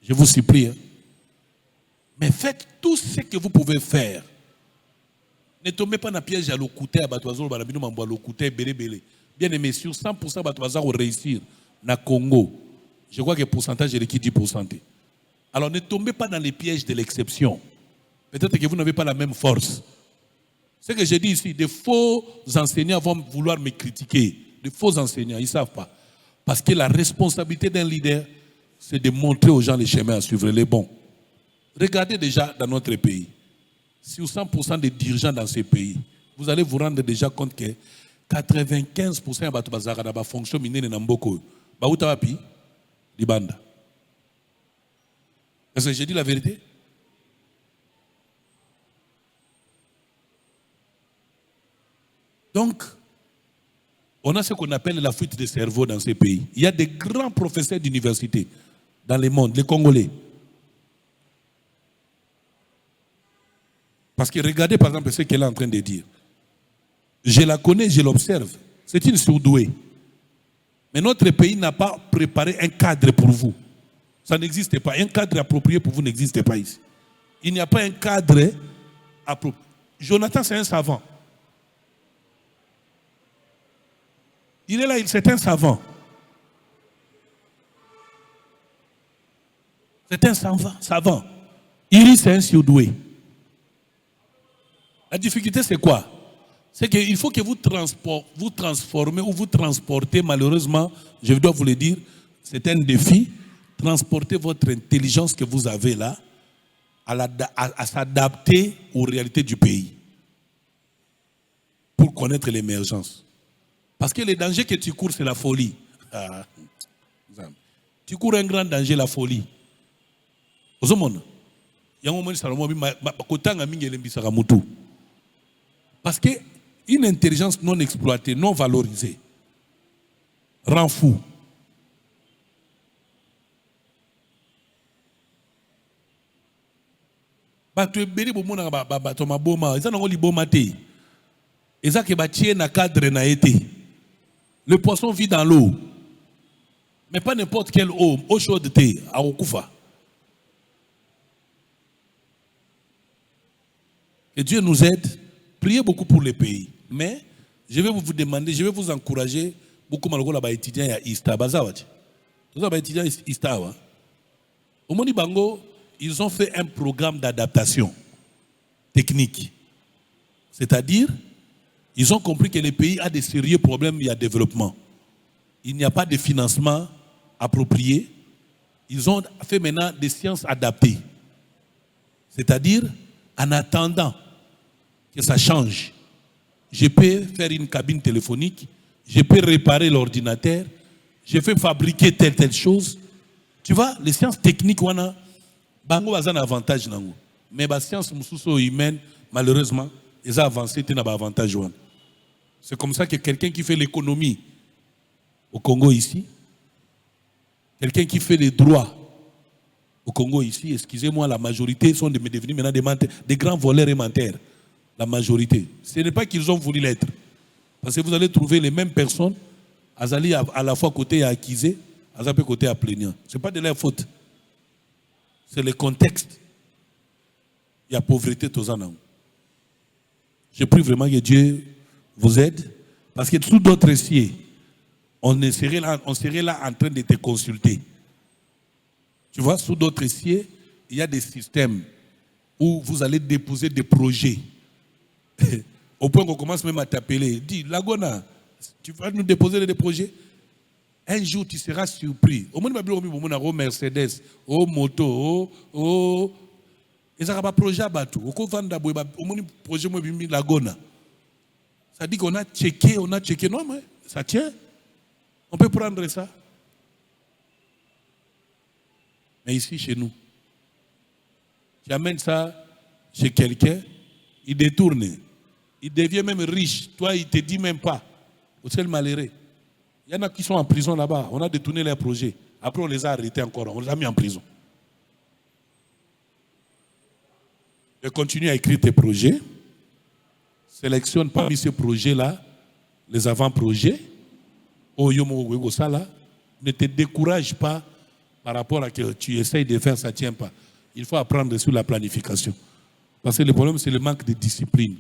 Je vous supplie. Hein? Mais faites tout ce que vous pouvez faire. Ne tombez pas dans le piège à l'okouté, à Batoazol, à l'okouté, belé. Bien aimé, sur 100% Batoazol au réussir dans le Congo. Je crois que le pourcentage est qui 10%. Alors ne tombez pas dans les pièges de l'exception. Peut-être que vous n'avez pas la même force. Ce que je dis ici, des faux enseignants vont vouloir me critiquer. Des faux enseignants, ils ne savent pas. Parce que la responsabilité d'un leader, c'est de montrer aux gens les chemins à suivre, les bons. Regardez déjà dans notre pays. Sur 100% des dirigeants dans ces pays, vous allez vous rendre déjà compte que 95% de la fonction minière dans beaucoup. Baoutawapi, Libanda. Est-ce que j'ai dit la vérité? Donc, on a ce qu'on appelle la fuite des cerveaux dans ces pays. Il y a des grands professeurs d'université dans le monde, les Congolais. Parce que regardez par exemple ce qu'elle est en train de dire. Je la connais, je l'observe. C'est une surdouée. Mais notre pays n'a pas préparé un cadre pour vous. Ça n'existe pas. Un cadre approprié pour vous n'existe pas ici. Il n'y a pas un cadre approprié. Jonathan, c'est un savant. Il est là, c'est un savant. C'est un savant. Iris, c'est un surdoué. La difficulté, c'est quoi? C'est qu'il faut que vous transformez ou vous transportez, malheureusement, je dois vous le dire, c'est un défi, transporter votre intelligence que vous avez là à s'adapter aux réalités du pays pour connaître l'émergence. Parce que le danger que tu cours, c'est la folie. Tu cours un grand danger, la folie. Aux hommes, il y a un moment où parce qu'une intelligence non exploitée, non valorisée, rend fou. Le poisson vit dans l'eau. Mais pas n'importe quelle eau chaude thé, à Okufa. Que Dieu nous aide. Priez beaucoup pour les pays. Mais je vais vous demander, je vais vous encourager beaucoup de étudiants à Ista. Tous les étudiants à Ista. Au Moni Bango, ils ont fait un programme d'adaptation technique. C'est-à-dire, ils ont compris que le pays a des sérieux problèmes de développement. Il n'y a pas de financement approprié. Ils ont fait maintenant des sciences adaptées. C'est-à-dire, en attendant que ça change, je peux faire une cabine téléphonique, je peux réparer l'ordinateur, je peux fabriquer telle chose. Tu vois, les sciences techniques, on a un avantage. Mais les sciences humaines, malheureusement, ils ont avancé, ils n'ont pas avantage. C'est comme ça que quelqu'un qui fait l'économie au Congo ici, quelqu'un qui fait les droits au Congo ici, excusez-moi, la majorité sont devenus maintenant des grands voleurs alimentaires. La majorité. Ce n'est pas qu'ils ont voulu l'être. Parce que vous allez trouver les mêmes personnes, Azali à la fois côté à Akizé, Azapé côté à plaignant. Ce n'est pas de leur faute. C'est le contexte. Il y a pauvreté tous en. Je prie vraiment que Dieu vous aide. Parce que sous d'autres cieux, on serait là en train de te consulter. Tu vois, sous d'autres cieux, il y a des systèmes où vous allez déposer des projets. Au point qu'on commence même à t'appeler. Dis, Lagona, tu vas nous déposer des projets? Un jour, tu seras surpris. Au moins, au Mercedes, au moto, au. Ils n'ont pas de projet à battre. Au moins, projet Lagona. Ça dit qu'on a checké. Non, mais ça tient. On peut prendre ça. Mais ici, chez nous, tu amènes ça chez quelqu'un, il détourne. Il devient même riche. Toi, il ne te dit même pas. Vous êtes malheureux. Il y en a qui sont en prison là-bas. On a détourné leurs projets. Après, on les a arrêtés encore. On les a mis en prison. Et continue à écrire tes projets. Sélectionne parmi ces projets-là les avant-projets. Ne te décourage pas par rapport à ce que tu essayes de faire, ça ne tient pas. Il faut apprendre sur la planification. Parce que le problème, c'est le manque de discipline.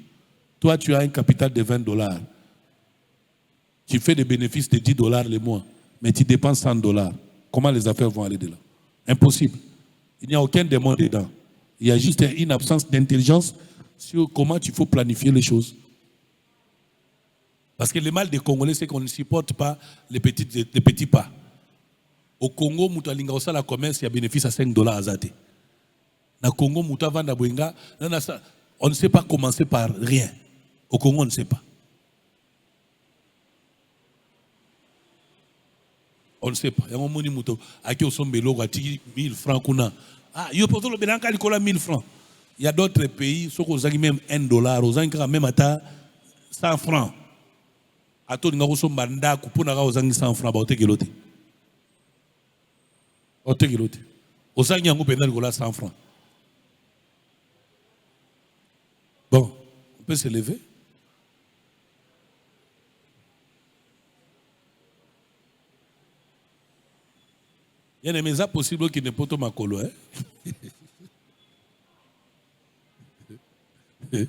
Toi, tu as un capital de $20. Tu fais des bénéfices de $10 le mois, mais tu dépenses $100. Comment les affaires vont aller de là? Impossible. Il n'y a aucun démon dedans. Il y a juste une absence d'intelligence sur comment il faut planifier les choses. Parce que le mal des Congolais, c'est qu'on ne supporte pas les petits pas. Au Congo, la commerce, il y a bénéfice à $5 à Zate. Au Congo, on ne sait pas commencer par rien. Au Congo, on ne sait pas. On ne sait pas. Il y a un moment où il 1000 francs. Ah, il y a 1000 francs. Il y a d'autres pays, qui ont même $1, ils ont même 100 francs. À tout le monde, ils ont 100 francs. Ils ont 100 francs. Bon, on peut se lever. Il y a des maisons possibles qui ne peuvent pas m'accoler. Je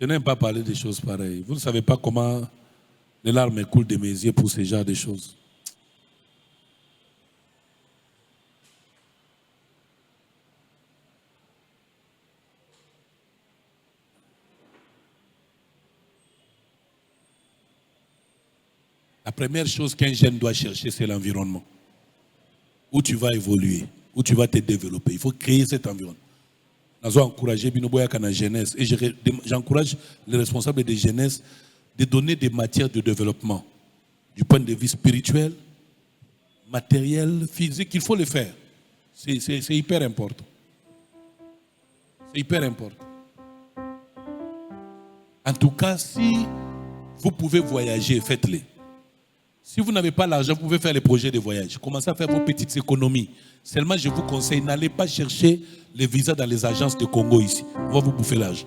n'aime pas parler des choses pareilles. Vous ne savez pas comment les larmes coulent de mes yeux pour ce genre de choses. La première chose qu'un jeune doit chercher, c'est l'environnement. Où tu vas évoluer, où tu vas te développer. Il faut créer cet environnement. Nous avons encouragé la jeunesse et j'encourage les responsables de jeunesse de donner des matières de développement du point de vue spirituel, matériel, physique. Il faut le faire. C'est hyper important. C'est hyper important. En tout cas, si vous pouvez voyager, faites-le. Si vous n'avez pas l'argent, vous pouvez faire les projets de voyage. Commencez à faire vos petites économies. Seulement, je vous conseille, n'allez pas chercher les visas dans les agences de Congo ici. On va vous bouffer l'argent.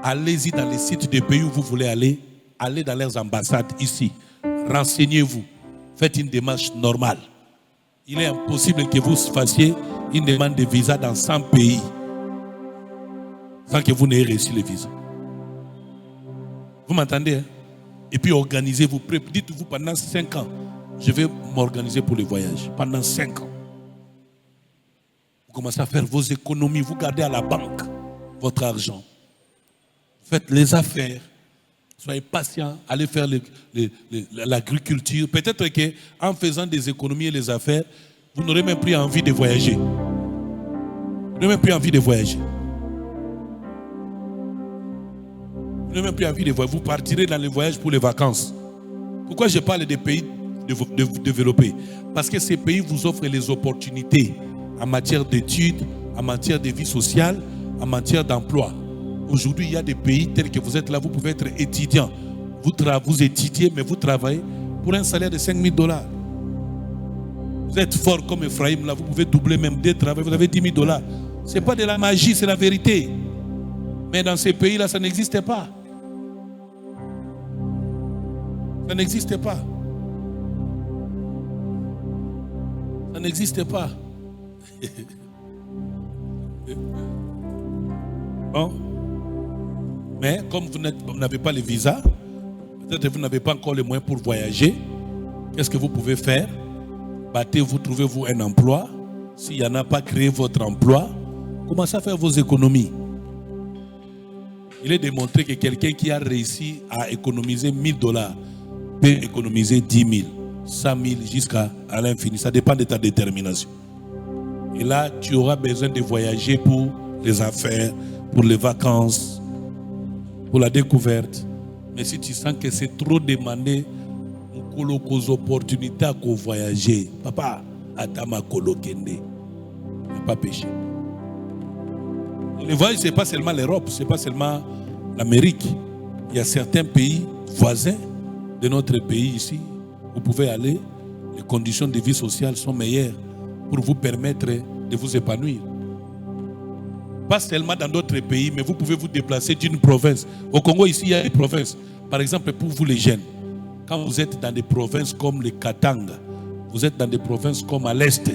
Allez-y dans les sites des pays où vous voulez aller. Allez dans leurs ambassades ici. Renseignez-vous. Faites une démarche normale. Il est impossible que vous fassiez une demande de visa dans 100 pays sans que vous n'ayez réussi les visas. Vous m'entendez, hein? Et puis organisez-vous. Dites-vous pendant 5 ans, je vais m'organiser pour le voyage. Pendant 5 ans. Vous commencez à faire vos économies. Vous gardez à la banque votre argent. Faites les affaires. Soyez patient. Allez faire l'agriculture. Peut-être qu'en faisant des économies et les affaires, vous n'aurez même plus envie de voyager. Vous n'aurez même plus envie de voyager. Vous n'avez même plus envie de voyager. Vous partirez dans les voyages pour les vacances. Pourquoi je parle des pays développés? Parce que ces pays vous offrent les opportunités en matière d'études, en matière de vie sociale, en matière d'emploi. Aujourd'hui, il y a des pays tels que vous êtes là, vous pouvez être étudiant. Vous étudiez, mais vous travaillez pour un salaire de $5,000. Vous êtes fort comme Ephraim, là, vous pouvez doubler même des travaux, vous avez $10,000. Ce n'est pas de la magie, c'est la vérité. Mais dans ces pays-là, ça n'existait pas. Ça n'existait pas. Ça n'existait pas. Bon. Mais comme vous n'avez pas le visa, peut-être que vous n'avez pas encore les moyens pour voyager, qu'est-ce que vous pouvez faire? Battez-vous, trouvez-vous un emploi. S'il n'y en a pas, créez votre emploi. Commencez à faire vos économies. Il est démontré que quelqu'un qui a réussi à économiser $1,000 peut économiser 10 000, 100 000 jusqu'à l'infini. Ça dépend de ta détermination. Et là, tu auras besoin de voyager pour les affaires, pour les vacances, pour la découverte. Mais si tu sens que c'est trop demandé, on a des opportunités à voyager. Papa, atama kolokende. Il n'y a pas péché. Le voyage, ce n'est pas seulement l'Europe, ce n'est pas seulement l'Amérique. Il y a certains pays voisins de notre pays ici. Vous pouvez aller, les conditions de vie sociale sont meilleures pour vous permettre de vous épanouir. Pas seulement dans d'autres pays, mais vous pouvez vous déplacer d'une province. Au Congo, ici, il y a des provinces. Par exemple, pour vous les jeunes, quand vous êtes dans des provinces comme le Katanga, vous êtes dans des provinces comme à l'Est,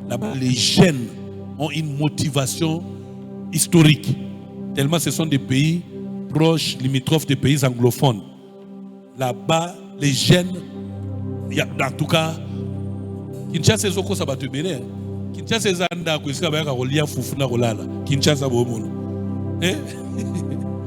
là-bas, les jeunes ont une motivation historique. Tellement ce sont des pays proches, limitrophes des pays anglophones. Là-bas, les jeunes, en tout cas, Kinshasa ezoko sabato bele. Kinshasa ezanda ko isika ba ka rolia fufuna rolala. Kinshasa bo mono.